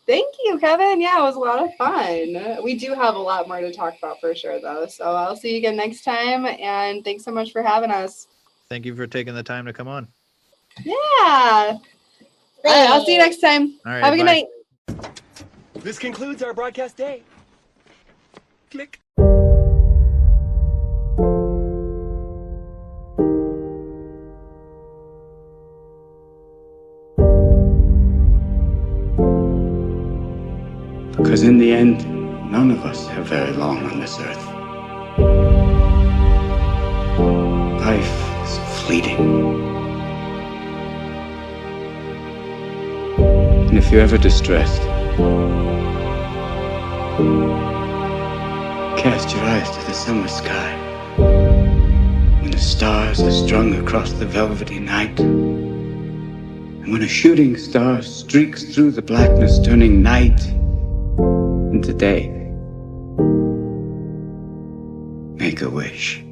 Thank you, Kevin. Yeah, it was a lot of fun. We do have a lot more to talk about for sure, though. So I'll see you again next time. And thanks so much for having us. Thank you for taking the time to come on. Yeah. All right, I'll see you next time. All right, have a good night. This concludes our broadcast day. Click. Because in the end, none of us have very long on this earth. Life is fleeting. And if you're ever distressed, cast your eyes to the summer sky, when the stars are strung across the velvety night, and when a shooting star streaks through the blackness, turning night into day. Make a wish.